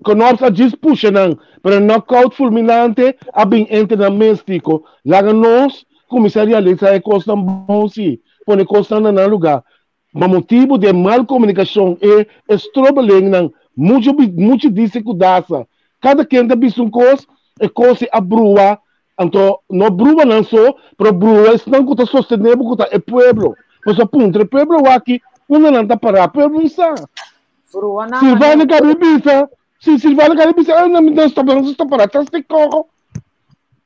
conosco diz puxa não, para knockout fulminante a bem entre na mestico. Lá nós comissaria ali sai costa bom sim, põe costa na lugar. Mas motivo de mal comunicação é estrobeling não, muito dificuldade. Cada quem tem visto um coisa é coisa a brua, então não brua não só, para brua não que está sostenível que é pueblo. Pois aponta pueblo aqui, não anda para pueblo não sabe. Silvana Caribisa, Silvana Caribisa, não está para trás de corro.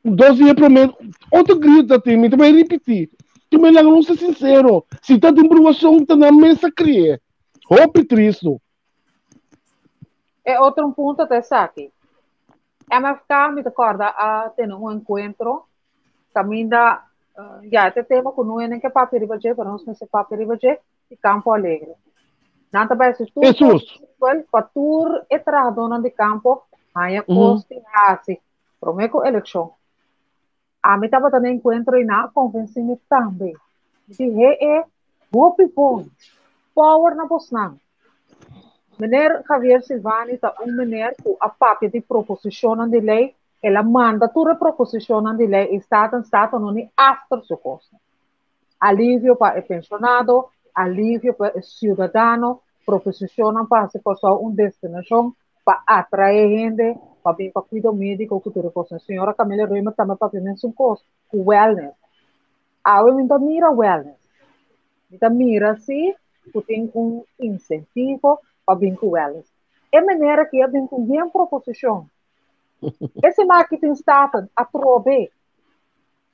2 dias para mim, outro grito tem, me também repetir. Que me não ser sincero, se está de embruação, está na mesa cria. Hope triste. É outro ponto até aqui. A MFK me recorda a ter um encontro, também da, já até tema com não é nem que papo ribaje, para nós nesse papo ribaje, de Campo Alegre. Nanta vai se tudo para tour e tradona de campo aí costi assim prometo eleição a mim estava também encontro e na convencimento também de é golpe bom power na Bosnan Meneer Javier Silvani tá meneer com a papel de proposição de lei ela manda toda a proposição de lei está não nem after sua costa alívio para o pensionado alívio para o cidadão, proposicionam para se passar uma destinação para atrair gente, para vir para cuidar médico, que tudo coisa. A senhora Camila Rima também para mencionar um coisa, o wellness. Eu me mira wellness. Me mira se tem um incentivo para vir com wellness. É maneira que eu tenho uma proposição. Esse marketing está a trobe.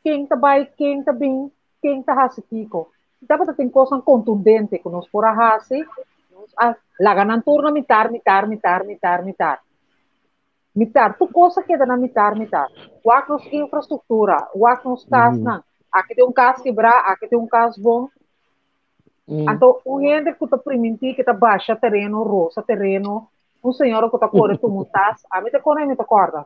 Quem está bem, quem está bem, quem está racifico. Dapat natin kosang contundente kung nos pura hasi, laganan turno mitar. Mitar, tu cosa que na mitar. Wak nos infraestrutura, wak nos cas na. Aqui tem cas quebra, aqui tem cas bom. Então, gente que está primiti, que está baixa terreno, rosa terreno, senhor que está corre tu montas, a mim te corre, me te corda.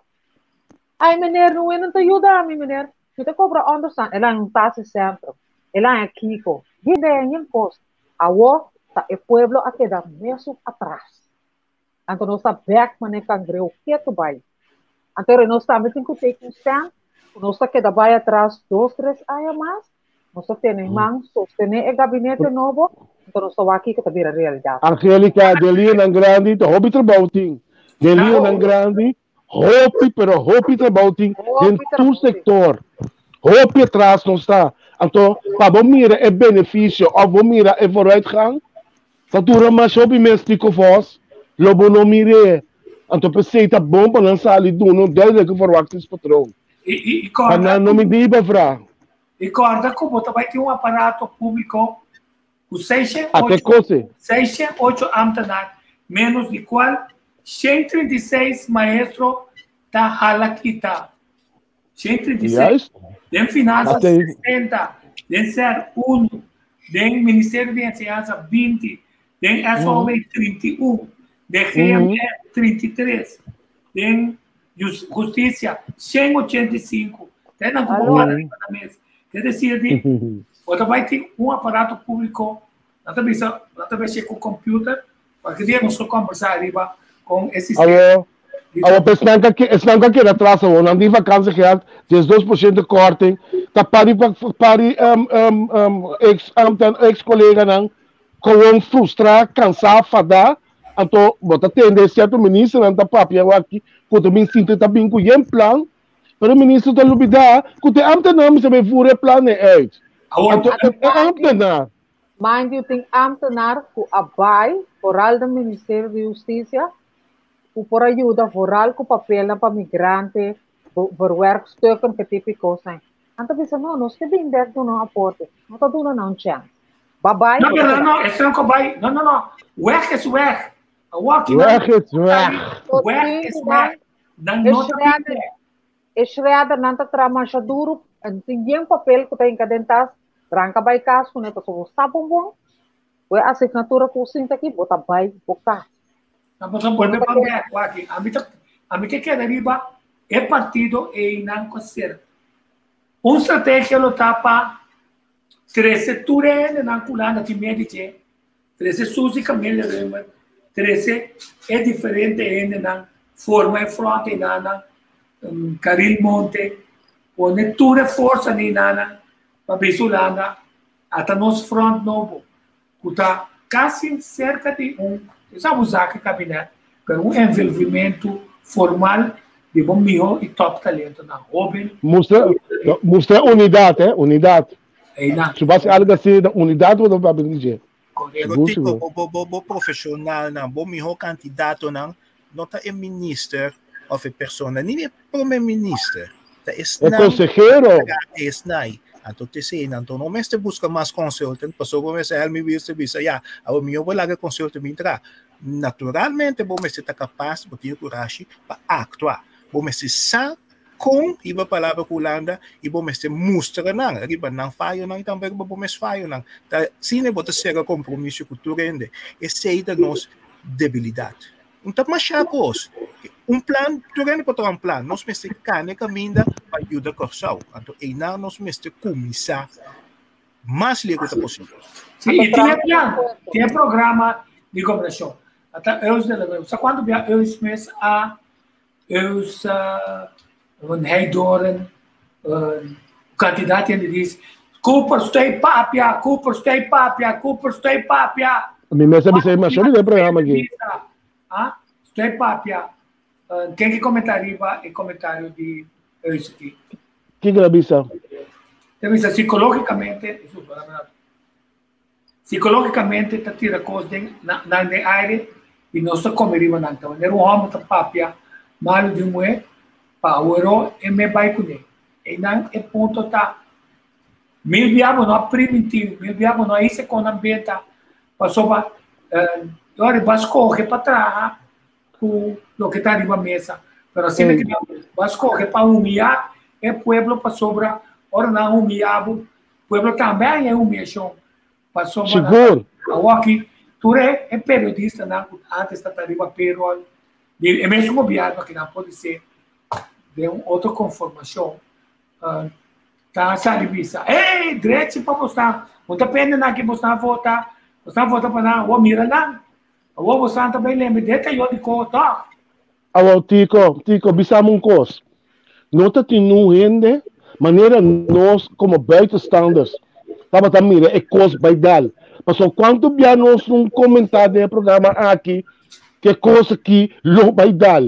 Ai, meneer, não te ajuda a mim, meneer. Me te cobra understand, ela é tas centro. Ela é Kiko. Gide em costa. Awo, tá o pueblo a quedar mesmo atrás. Então, nós está back mané cangreu que tu vai. Então, nós está metendo que take um stand. Nós está quedar vai atrás 2, 3 anos mais. Nós está tendo mãos, sostener o gabinete novo. Então, nós está aqui que está vira realidade. Angélica, de Leon Grande, de hobby trabalhing. De Leon Grande, hobby trabalhing em todo sector. Hobby atrás não está. Então, para você mirar é benefício, ou você mirar é vooruitgang, dat doe je maar zo bij mensen die voz. lobo não mire, então pensei tá bom para lançar ali do não deve que for o acto patrão. E Para não me diga fra. E corda como também tem um aparato público com Até coisa. 608 ambtenaar, menos de qual 136 maestros da halakita. 136. Tem finanças 60, tem ser 1, tem Ministério de Enseñanza 20, tem SOE 31, tem GME 33, tem Justiça 185, tem na Comunidade na mesa. Quer dizer, você vai ter um aparato público, não talvez com o computer, porque dia nós conversar arriba com esse sistema. Esnanka que retrasa o não diva causa real 2% de corte tá pari ex colega não com frustrar cansar fadar então bota tendência certo ministro não tá papia aqui quando me sinto tá bem com um plano para o ministro da lubida que tem ambtenaar se me fure plano uit ambtenaar Mind you, tem ambtenaar que abai vooral do Ministério de Justiça por ajuda vooral com papel para migrante, voor werkstukken que típico zijn. Então pensa não, nós temos bem do não aporte, não está dando não chance. Bye bye. Não, esse não vai. Não. Weg is weg. Weg is weg. Weg is weg. Dan não Schrijder não está trabalhando duro, tem papel que tem que dentar, tranca by caso, né, pessoal está bom. O assinatura que você tem aqui, bota by boca. A mim que queda arriba é partido e não considera. Uma estratégia lo tapa 13 ture não culanda que me dice 13 susi camelo 13 é diferente ainda na forma e fronte na caril monte o ture força ni nana para bisulanda até nos front novo cuta quase cerca de usamos aqui gabinete para envolvimento formal de bom melhor e top talento na Robin. Mostra unidade, unidade. Se você algo assim, unidade ou não dizer. O profissional não, bom melhor candidato não tá é ministro ou é pessoa, nem é primeiro-ministro. É consejero. É snai. Então, então não mestre busca mais consultante, passou por esse me vista, já, a minha vou lá que consultante me entrar. Naturalmente, bom mestre está capaz de ter coragem para actuar. Bom mestre sabe com a palavra culanda e bom mestre mostra não, riba não falha não, e também bom mestre falha não. Se não bota ser compromisso com tu rende, esse é da nossa debilidade. Então, mas já coisa. Plano, tu rende para um plano, nós mestre cane caminha para ajudar a corção. Então, e não nós mestre começar mais líquido possível. Sim, e tem programa de governação. Até eu só quando eu mesmo een heidoren, kandidaat die diz Cooper stay papia, Cooper stay papia, Cooper stay papia. Mi mesa bisa masuk di programa aqui. Ah, stay papia. Quem que comentaria e comentário de isso aqui? Que bisa? Bisa psicologicamente tá tira coisa na área e nós comeríamos então. Era homem tá papia, malo de mulher. Power e me vai com ele. E não é ponto tá. Mil diabo não primitivo, mil diabo não isso com ambiente passou para agora vas correr para trás com o que está na mesa. Mas assim que vas correr para humilhar é pueblo para sobra, ora não humilhado, pueblo também é humilhação. Passou seguro. Aqui, tu é periodista não antes está arriba pero é mesmo governo que não pode ser de outra conformação, tá salivisa. Ei, direito para mostrar. Muita pena na que mostrar votar para na o mira lá. O mostrar também lembra de eu de cota. Agora Tico, bisa um coisa. Nota que não rende maneira nós como buitenstaanders. Tava também é coisa vai dar. Mas quanto bem nós comentário no programa aqui que coisa que não vai dar.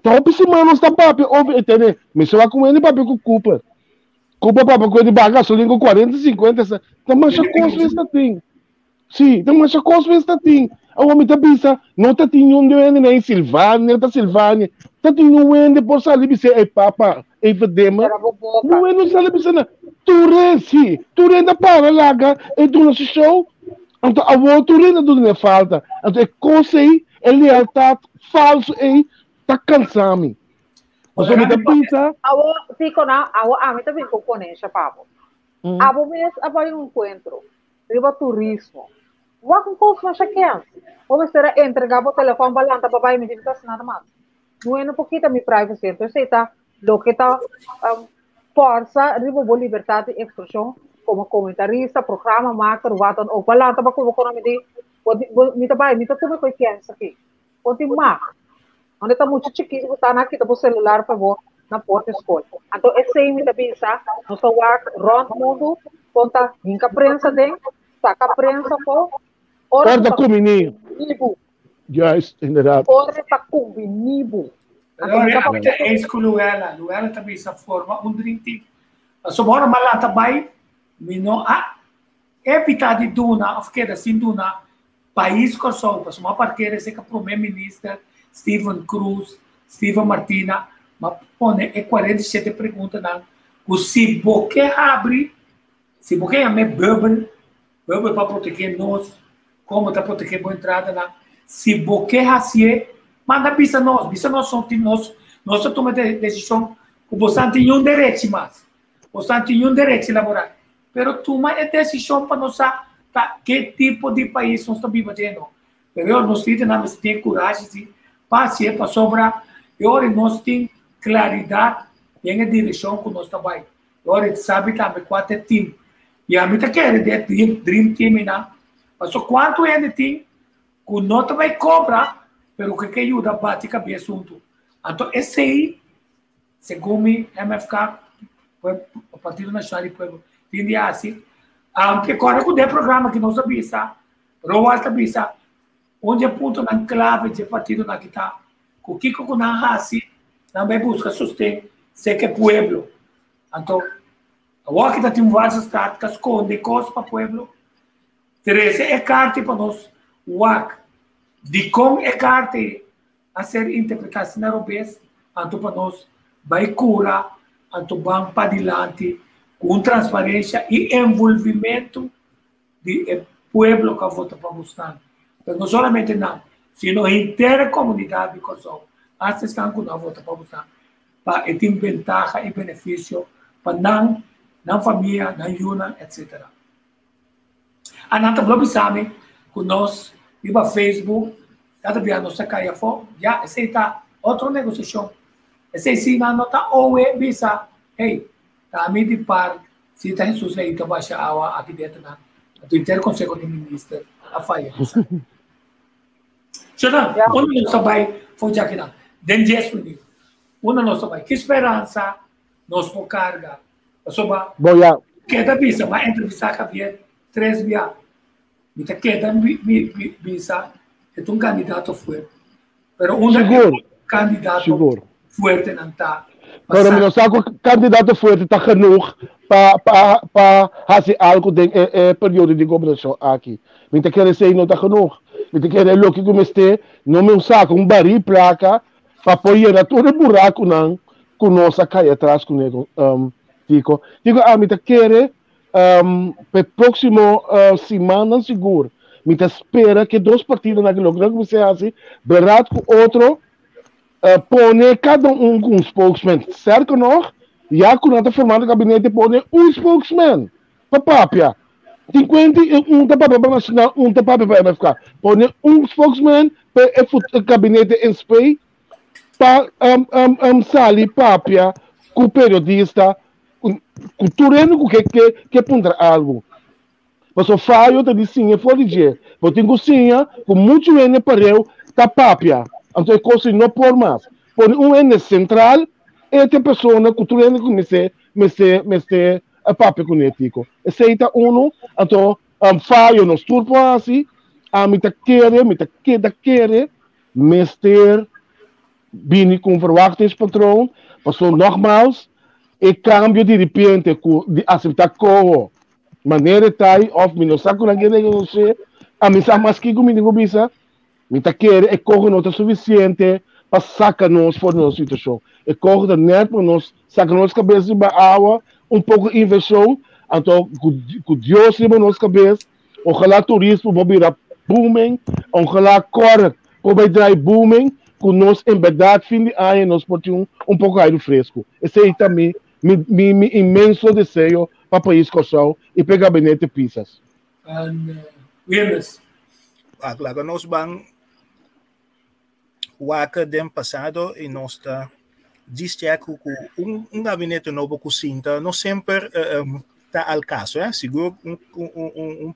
Então, se manos está papi, entende? Mas se vai com ele papi com culpa. Culpa papi com ele bagaço, gasolina com 40, 50, então mas a coisa está tem. Sim, então mas a coisa está tem. A homem está pensa, não está tem um doente nem Silvânia, está Silvânia, está tem um doente por sair e dizer, ei papa, ei vedema, Era boboca. não é não sabe pensar, tu renda para larga, e tu não se show, então a outra tu renda tudo não falta, então é coisa aí, é lealdade falso aí, está cansado. Mas a homem está pensa, Awo, fico na, awo, a mí también con conexa, pavo. Abo mes abai un encuentro. Riba turismo. Wa com coisa mais chaquean. Ou será entregar o telefone balanta papai me diz nada mais. Não é um pouquinho minha privacy. Então sei tá, lo que tá força riba boa liberdade de expressão como comentarista, programa marca, ruatan ou balanta ba como me di. Me tá bai, me tá tudo que é isso aqui. Onde marca. Onde tá muito chiquinho, botar na aqui tá o celular para vou na porta escola. Então, esse aí me dá pensar, nós estamos rond mundo, conta, hinca prensa dentro, saca a prensa, pô, guarda como menino. nibo, Já, inderdaad. ora tá com nibo. Agora, é isso que Luela também essa forma, drinking. Mas agora, malata vai, mino, evitar de duna, of queda assim duna, país que só, mas uma parqueira, esse que o primeiro-ministro, Steven Cruz, Steven Martina, mas pone é 47 perguntas não. O se boque abre, se boque é bubble para proteger nós, como está proteger boa entrada lá. Se boque assim, manda bisa nós são nós toma decisão, o você tem direito mais, você tem direito de elaborar, pero toma a decisão para nós tá que tipo de país nós estamos vivendo. Pero nós temos ter coragem de passar para sobrar, e agora nós temos claridade em a direção que nós trabalhamos. Agora, sabe também quanto é time. E a mim está querendo dream team, não? Mas quanto é de time, que não vai cobrar, pero que ajuda a bater cabeça junto. Então, esse aí, segundo o MFK, o Partido Nacional do Povo, tem assim, que agora com o programa que nós sabemos, Roal também sabe, onde aponta na clave de partido na que está, o que com a raça, também busca sustento, sei que é pueblo. Então, agora que tem várias estáticas, esconde coisas para o pueblo, 13 é carta para nós, WAC, de como é carta a ser interpretada na Robes, então para nós, vai curar, então vamos para adiante, com transparência e envolvimento do pueblo que vota para buscar. Mas não somente não, sino a inteira comunidade, porque hasta estão com a volta para buscar, para ter vantagem e benefício para não família, não yuna, etc. A nata blog sabe que nós, via Facebook, cada vez nós caia fora, já aceita outra negociação. Esse sim não está ou é bisa, hey, tá me de par, se está Jesus aí então baixa água aqui dentro na, do interconselho de ministro a faia. Então, onde nós vai fazer aqui não? Den 10 minutos. Uma nossa vai, que esperança nós por carga. Soba, queda bisa, vai entrevistar com a 3 dias. Então, queda bisa, é um candidato forte. Pero candidato forte não está. Pero meu saco candidato forte está genoeg para fazer algo de período de governação aqui. Então, quer dizer, não está genoeg. Então, quer dizer, que comecei, não me saco baril placa, para apoiar todo o buraco não, que nós cai atrás com ele. Digo, me quer para próximo semana seguro. Me espera que 2 partidos naquele lugar que você assim, barato com outro, põe cada um com spokesman. Certo não? Já que nós formando o gabinete, põe um spokesman. Papapia. 51 da Papa Nacional, da Papa MFK. Põe um spokesman para o gabinete em Spain. Para sair papia com o periodista, com o terreno que apontar algo. Mas o falho de sim fora de eu tenho sim com muito N para eu da papia. Então é coisa não por mais. Põe um N central e a pessoa que o terreno comece a papia com ético. Aceita então falho nos turpo assim, a me quer mester bine com verwachtingspatroon, passou nogmaals, e cambio de repente, de aceitar como maneira tai, of me não saco na guerra, não sei, A mim sabe mais que comigo bisa, me tá querer é correr não tá suficiente para sacar nós fora da situação. É correr da net para nós sacar nossa cabeça de água, pouco de inversão, então com Deus em nossa cabeça, ojalá turismo vai virar booming, ojalá corre vai dar booming, com nós em verdade fim de ano nós podemos pouco de fresco. Esse aí também me imenso desejo para o país coçal e pegar benete pisas. Willis. Claro, nós vamos o dem passado e nós disse que gabinete novo que sinta não sempre está ao caso, seguro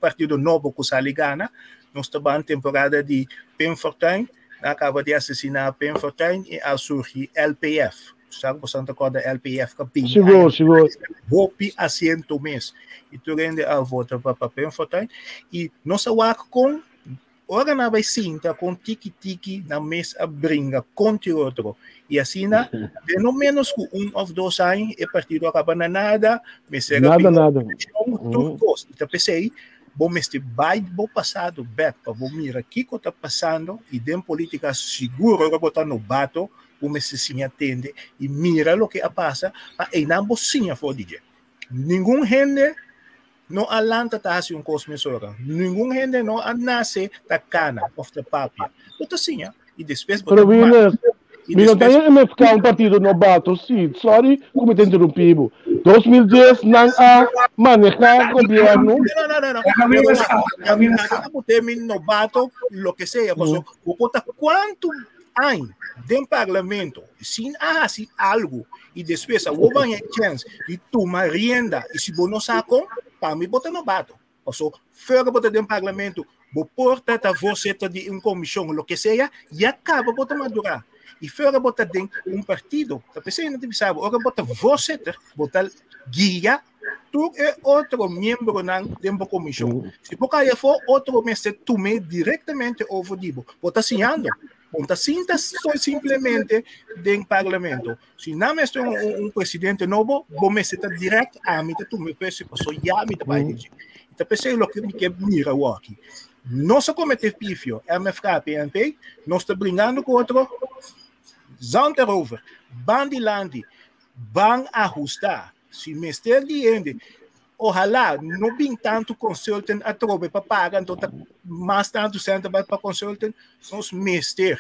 partido novo que sai gana, nós estamos em temporada de Pemfortuin, acaba de assassinar Pemfortuin e ao surgir LPF. Sabe, você não acorda LPF capinha. Seguro. Hopi assento mês. E tu rende a volta para Pemfortuin e nós com ora na vai sinta com tiki na mesa brinca contra outro e assim pelo menos com ou dois anos e partido acaba nada me será nada tudo então pensei bom este vai bom passado back para bom mira que está passando e dem política seguro que botar no bato como se sim atende e mira o que passa e não bocinha for DJ nenhum gente no alanta tá assim cosmesora. Nenhum gente não nasce da cana of the papia. Tudo assim, e depois Pero Vina tem MFK partido no bato, sim. Sorry, como te interrompivo. 2010 não há manejar governo. Não. Termino no bato, lo que seja, mas quanto anos dentro do parlamento, se há algo e depois a outra chance de tomar rienda e se não saco para mim botar no bato. Então, fora botar dentro do parlamento, vou portar a você de uma comissão, o que seja, e acaba botar madurar. E fora botar dentro partido, a pessoa não sabe, agora botar você, botar guia, tu é outro membro dentro da comissão. Se você for outro mestre, tu me diretamente over dibo, botar assinando. Ponta cinta só simplesmente dentro do parlamento. Se não é presidente novo, vou me sentar direto a mim, tu me pensa que sou já me vai dizer. Então pensei o que me mira o aqui. Nós cometemos pífio, MFK, PNP, nós estamos brincando com outro. Zanterover, Bandilandi, van ajustar. Se mestre de ojalá não bem tanto consultant a trobe para pagar, então mais tanto centro para consultant, nós mestre.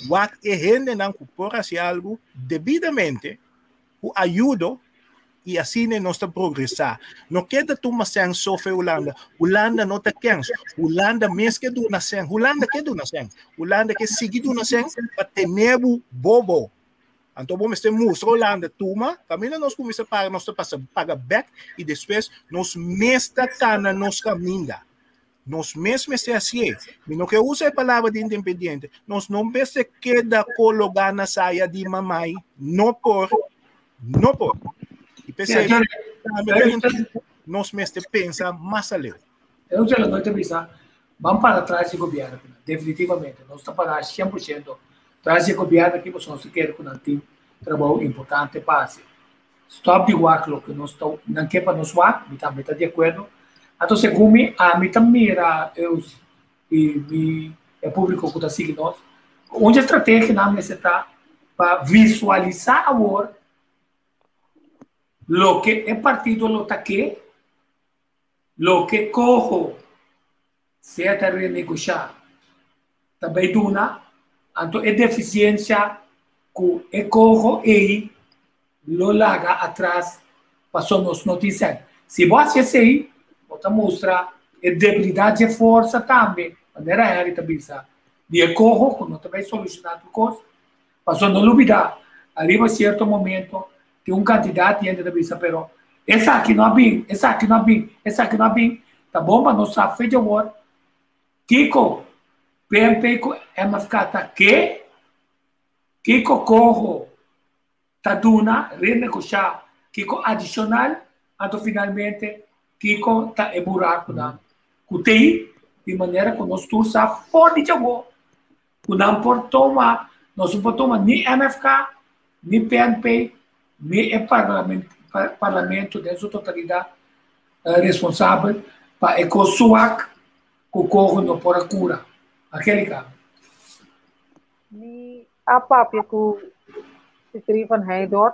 O que é gente não por assim algo devidamente, o ajuda e assim nós estamos progressar. Não queda tu mas sem sofrer Holanda não está quente. Holanda mesmo que do nascem, Holanda que do nascem, Holanda que sigue do nascem para ter bobo. Então, vamos ter música Holanda, turma, família nós começamos a pagar, nós paga back e depois nós mestra cana nos caminha. Nós mesmo é assim. E não que usa a palavra de independente, nós não se queda colocar na saia de mamãe, não por. E pensei, nós mesmo pensa mais além. Eu já não estou pensando, vamos para trás do governo, definitivamente, nós estamos para 100%. Traz o governo que você não quer que não tenha trabalho importante para fazer. Stop de work que nós estamos não quer para nós lá, me também está de acordo. Então segundo a mim também era eu e o público que está seguindo nós, onde a estratégia não necessita para visualizar agora o que é partido lo taque, o que corro se é renegociar, também duna. Então, é deficiência que é corro e lo larga atrás passou nos notícias. Se você sei, você mostra a debilidade e força também. Maneira é a cabeça. De corro, quando também solucionar a coisa, passou não dúvida. Arriba certo momento, tem candidato e ainda cabeça, pero essa aqui não é bem, essa aqui não é bem, essa aqui não é bem. Tá bom, mas não sabe feito agora. Kiko, PMP é uma ficata que corro taduna renegociar que adicional até finalmente que tá é buraco na cutei de maneira que nós todos sabe fora de jogo o não por tomar nós não por tomar nem MFK nem PNP nem o parlamento de sua totalidade responsável para ecosuac o corro não por a cura. Aquele cara. Ni a papi que se Stefan Heidor,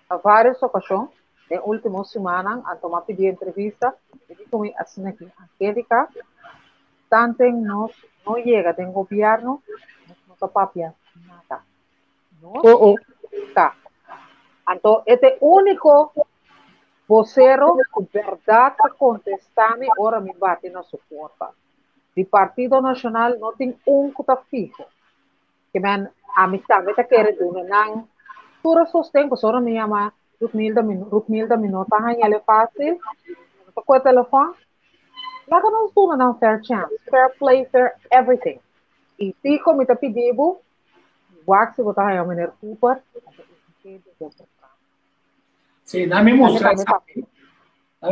a várias ocasiões, em última semana, a tomar pedir entrevista, e digo assim aqui, Angélica, tanto não chega do governo, não papi nada. Não está. Então, este único vocero que verdade contestame, ora me bate na suporta. O Partido Nacional não tem que está fijo. Que a mitad está querendo, não. Tudo sustém, que só me chama Rutmilda Minota, é fácil. Com o telefone, lá que nós temos fair chance, fair play, fair everything. E se como está pedindo, wax se botar a Miner Cooper, sim, não me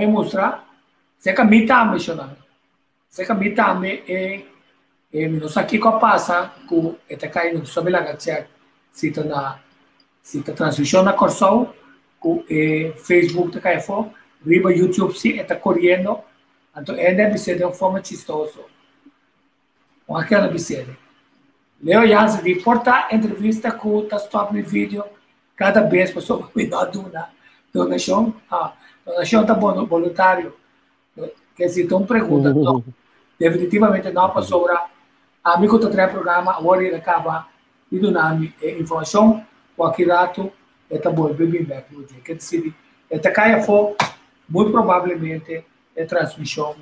mostrar, se que me tá mencionando, se que me tá não sei que passa com está caindo sobre a gatinha, se tá transmissão na Corsol, com Facebook está caindo fora, riba YouTube se está correndo, então deve ser de uma forma chistosa, com aquela bicicleta. Leo Jansen de portar entrevista com o stop no vídeo cada vez para sobre me dar donação está voluntário. Quer dizer, então pergunta, não, definitivamente não para sobrar. Amigo do programa, agora ele acaba de donar informação, qualquer rato, está bom, bem back. Quer dizer, esta caia for, muito provavelmente, é transmissão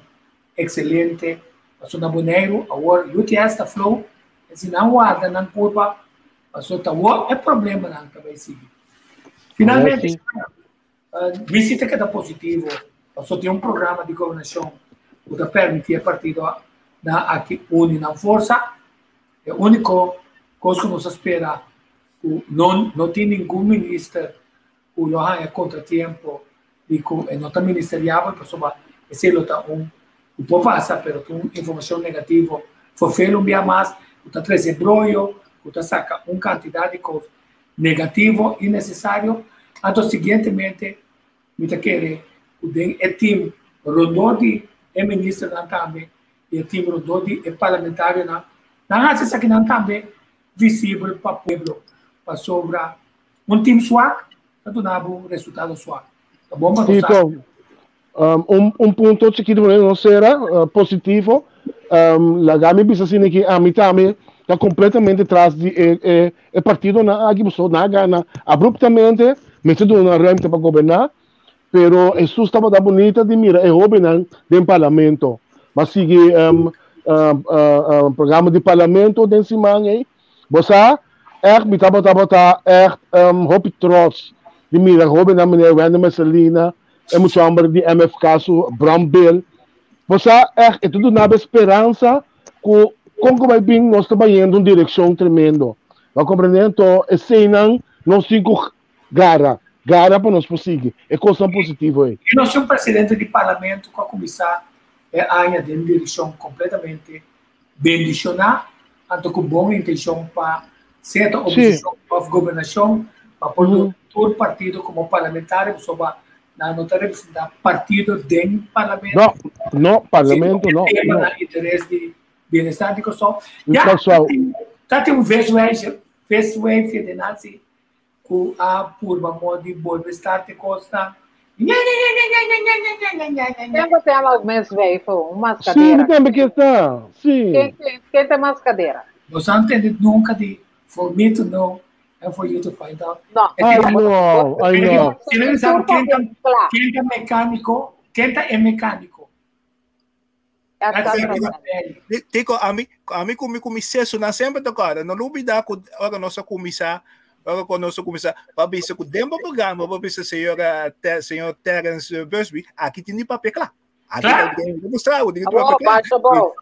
excelente, passou na Boneiro, agora, o UTS está flow, se não guarda, não curva, passou tá é problema não também seguir. Finalmente, visita que está positivo, passou tem programa de governação que permite a partido na aqui une na força, é o único coisa que nos espera, não tem nenhum ministro que não há contratempo e não está ministerial, pessoa esse está pouco passa, mas tem informação negativa, foi feio um dia mais, está trazendo brolho, está saca quantidade de coisas negativo e necessário. Então, seguintemente, me quer o time Rododi é ministro também e o time Rododi é parlamentar não acha que não também visível para o povo para sobrar time suave para dar um resultado suave. Tá bom, mas ponto que não será positivo. La Gami bisa assim que a mim também está completamente atrás de o partido na aqui na gana abruptamente metido na renta para governar, pero isso estava da bonita de mira é governar do parlamento, mas sigue programa de parlamento desse semana aí, você me estava hope trots de mira governar meneer Wende Messelina, é muito amor de MFK so Brambel. Você é tudo na esperança que como vai vir nós estamos indo em direção tremendo. Vai compreender? Então, esse não fica gara para nós conseguir. É coisa positiva aí. E nós somos presidente de parlamento com a comissão a de direção completamente bendicionar, então com boa intenção para certa oposição à governação, para pôr todo partido como parlamentar, sobre não está representando partido dentro do parlamento. Não, parlamento não. Tem interesse de bem-estar de pessoal. Já tem first wave de Nancy com a curva de bem-estar de Costa. Sempre tem mais wave, umas cadeiras. Sim, tem que estar. Sim. Quem tem mais cadeira? Você não entende nunca de for me to know and for you to find out. Não. I know. Se não sabe quem é mecânico, quem é mecânico. Tico, a mim como comissário na sempre tocar, não duvida que a nossa comissária, para ver se o tempo programa, para ver se senhor Terence Busby, aqui tem papel lá. Aqui tem que mostrar o papel.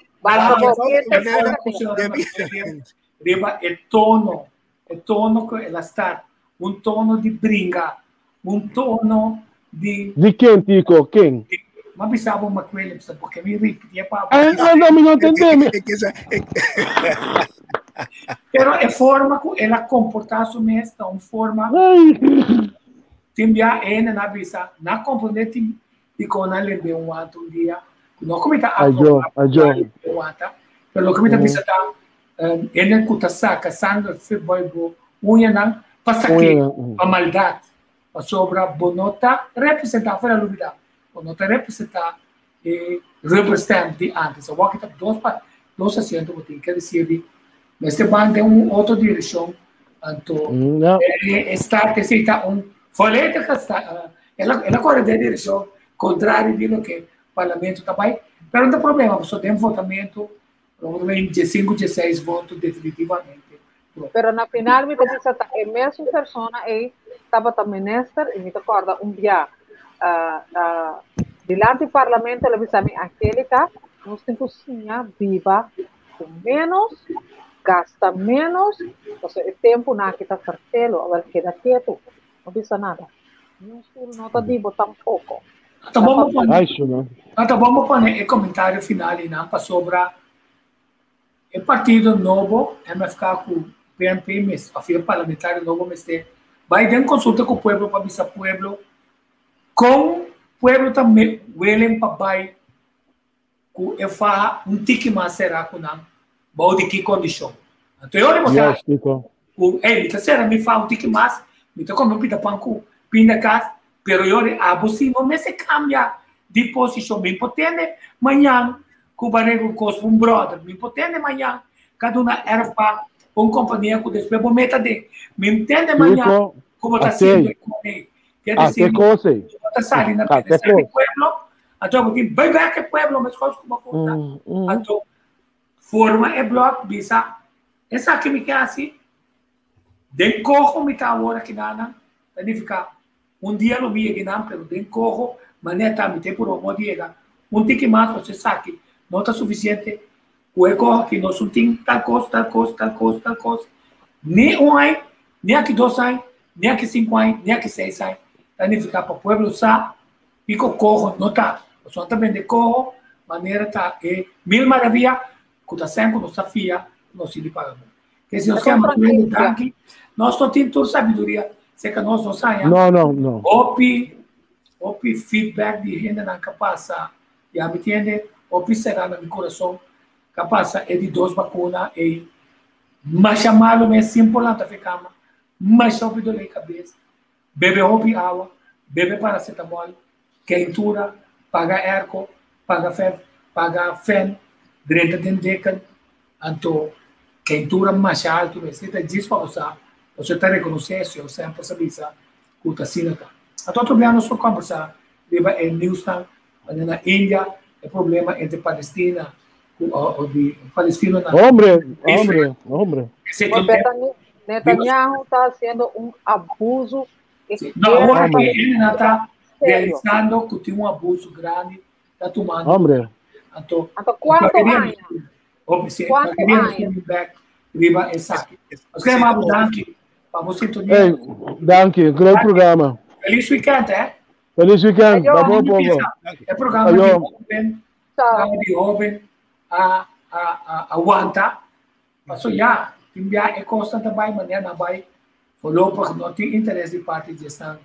É tono que ela está, tono de brinca, tono de... De quem, Tico? Quem? Mas pensava uma coisa, porque me repetia para... não entendemos. Pero é forma que ela comporta-se mesmo, uma forma... Timbia na bisa, na componente de quando ela lembra outro dia, não comenta Ajo. pero lo que me bisa ta enen kutasa kasang football go unha nang pasaki a maldade a sobra bonota representa fora lubida bonota representa representa de antes o que tá dos asientos botin quer dizer neste bando outra direção então está que se está foleta que está ela corre de direção contrária de lo que o parlamento está bem pero não tem problema só tem votamento provavelmente 5, 16 votos definitivamente. Pero na final, me dice que a mesma pessoa estava também minister e me recorda dia delante do parlamento, ele disse a mim, Angélica, nós temos que cozinhar viva com menos, gasta menos, então o tempo não está fertilo, agora queda quieto, não disse nada. Não está divo tampouco. Então vamos pôr o comentário final e não para sobre o partido novo, MFK com o PNP, a fila parlamentar novo, vai dar consulta com o povo para avisar o povo, com o povo também, willing para vai, com eu faço tique mais será com não, vou de que condição. Então eu lembro que será me faz tique mais, me toca me pita panco, pinda casa, pero eu abusivo, mas se cambia de posição, me potente, amanhã com o barrigo com um brother, me potente amanhã, cada uma era para uma companhia com despejo, vou meter de, me entende amanhã, como está sendo com ele. Quer dizer, está saindo na pueblo, então eu vou dizer, vai ver que pueblo, mas coisas como conta. Então, forma é bloco, bisa, essa que me quer assim, de corro me está agora que nada, significa, dia não vi que não, pero de corro, maneta me tem por um dia, tique mais, você sabe, não está suficiente, o eco que nós não temos tal coisa, nem ano, nem aqui 2 anos, nem aqui 5 anos, nem aqui 6 anos, significa para o povo sabe, pico corro não está, nós também de corro, maneira tá é mil maravilha, que está sempre nos afia, nós se pagamos. Que se nós queremos aqui, nós não temos toda sabedoria, se que nós não saímos. Não. Opi feedback de gente não capaz, já me entende? Opi será no meu coração, capaz é de 2 vacinas e mas chamá-lo é simples lá ficar, mas sobe dor de cabeça, bebe opi água, bebe paracetamol, quentura, paga erco, paga febre, paga fen, drenta dendecan, então quentura mais alto, você está disposto, você está reconhecendo, você sempre sabe que está sendo. Então, outro dia nós conversar, viva em Newstown, na Índia, o problema entre Palestina e Palestina. Hombre. Netanyahu está fazendo abuso. Não, agora que ele não está realizando que tem abuso grande, está tomando. Hombre. Então, quanto anos? Quanto anos? Viva em saque. Nós queremos Abu Danke, para você Hey, Danke, grande programa. Feliz weekend, Feliz weekend. Vamos, povo. É programa de jovem, aguanta. Mas já, timbia é constante também, mas não vai. Voorlopig não tem interesse de parte de estar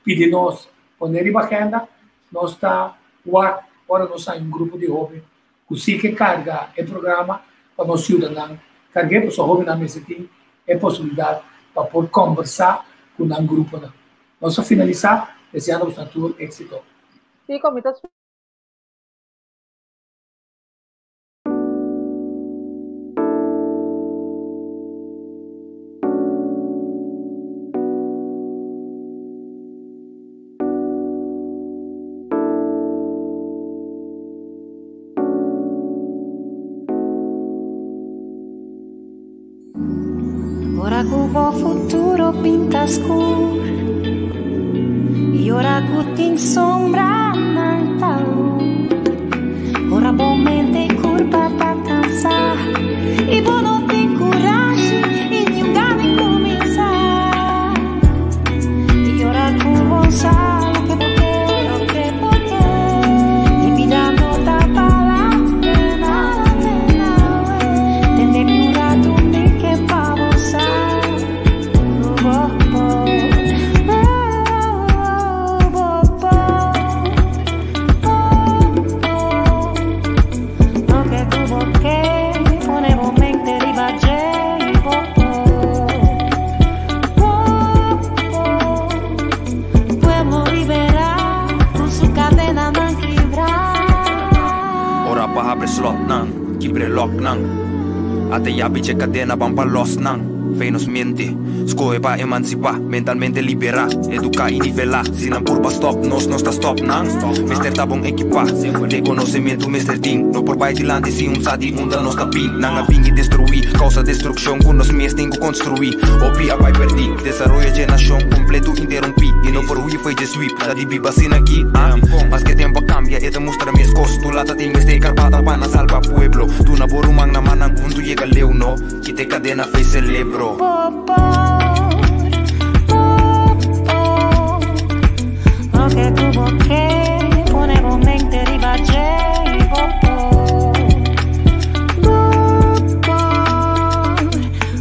pedindo nós poner em agenda. Nós está agora nós temos grupo de jovens que se que carga o programa para nós cidadãos. Carregar para os jovens na mesa tem a possibilidade para poder conversar com um grupo. Nós vamos finalizar, desejando todo éxito. Sim, comitas. Ora cubo futuro pintas cor e ora gutin sombra nanta luz. Ora bommente curva tá cansar e vou não tem coragem e nem dane começar. E ora cubo sabe que porque e vida não tá palavra nada tende curado me que pa slot nang, kibre lock nang. Ate yabi che cadena bang palos nang. Fei nos miente, scoe pa emancipa, mentalmente libera, educa y nivela, sin ampurpa stop, nos sta stop nang. Mister tabong equipa, reconocimiento Mr. Ding, no por baiti lante si un sadi unda nos tapin, nang abingi destruí, causa destrucción con nos mies tengo construí, opi abai perdi, desarrollo generación completo interrompi, y no por hui foi de sweep, la di biba sin aquí, mas que tiempo cambia, e te muestra mis cosas, tu lata ting este carpata pana salva pueblo, tu na borumang na manang undu llega leu no, quite cadena fei celebro. Lo que tuvo que poner un mente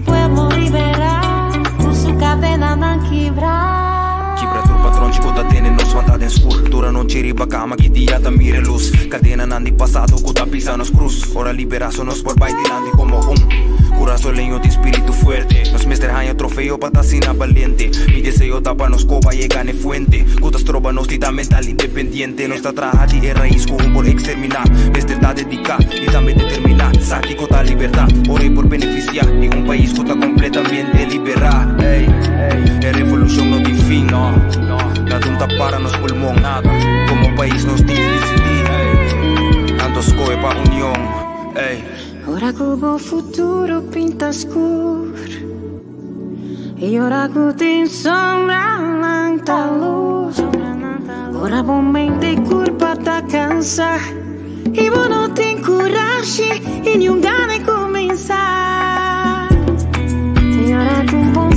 pueblo liberar con su cadena non quebrar. Quebra tu patrón chico da tiene nos vantagem en escultura non ci riba cama che dia da mire luz cadena nandi passato con da pisa nos cruz ora liberazo nos por baitilandi como corazón leño de espíritu fuerte. Nos Mr. Hanya trofeo patasina valiente. Mi deseo tapa nos copa y gane fuente. Cutas troba nos tita mental independiente. Nuestra traja de raíz con por exterminar. Mr. ta dedica y también determinar. Saki cota libertad. Orei por beneficiar. En un país cota completamente liberar. Ey, la revolución no tiene fin. La dunta para nos pulmón. Nada. Como país nos tiene decidir. Tantos coe pa unión. Ey. Ora cubo futuro pinta scuro e ora cutin sombra tanta luz. Ora momento e culpa da cansa e vos não tem coragem e nenhum gana começar. E ora com bom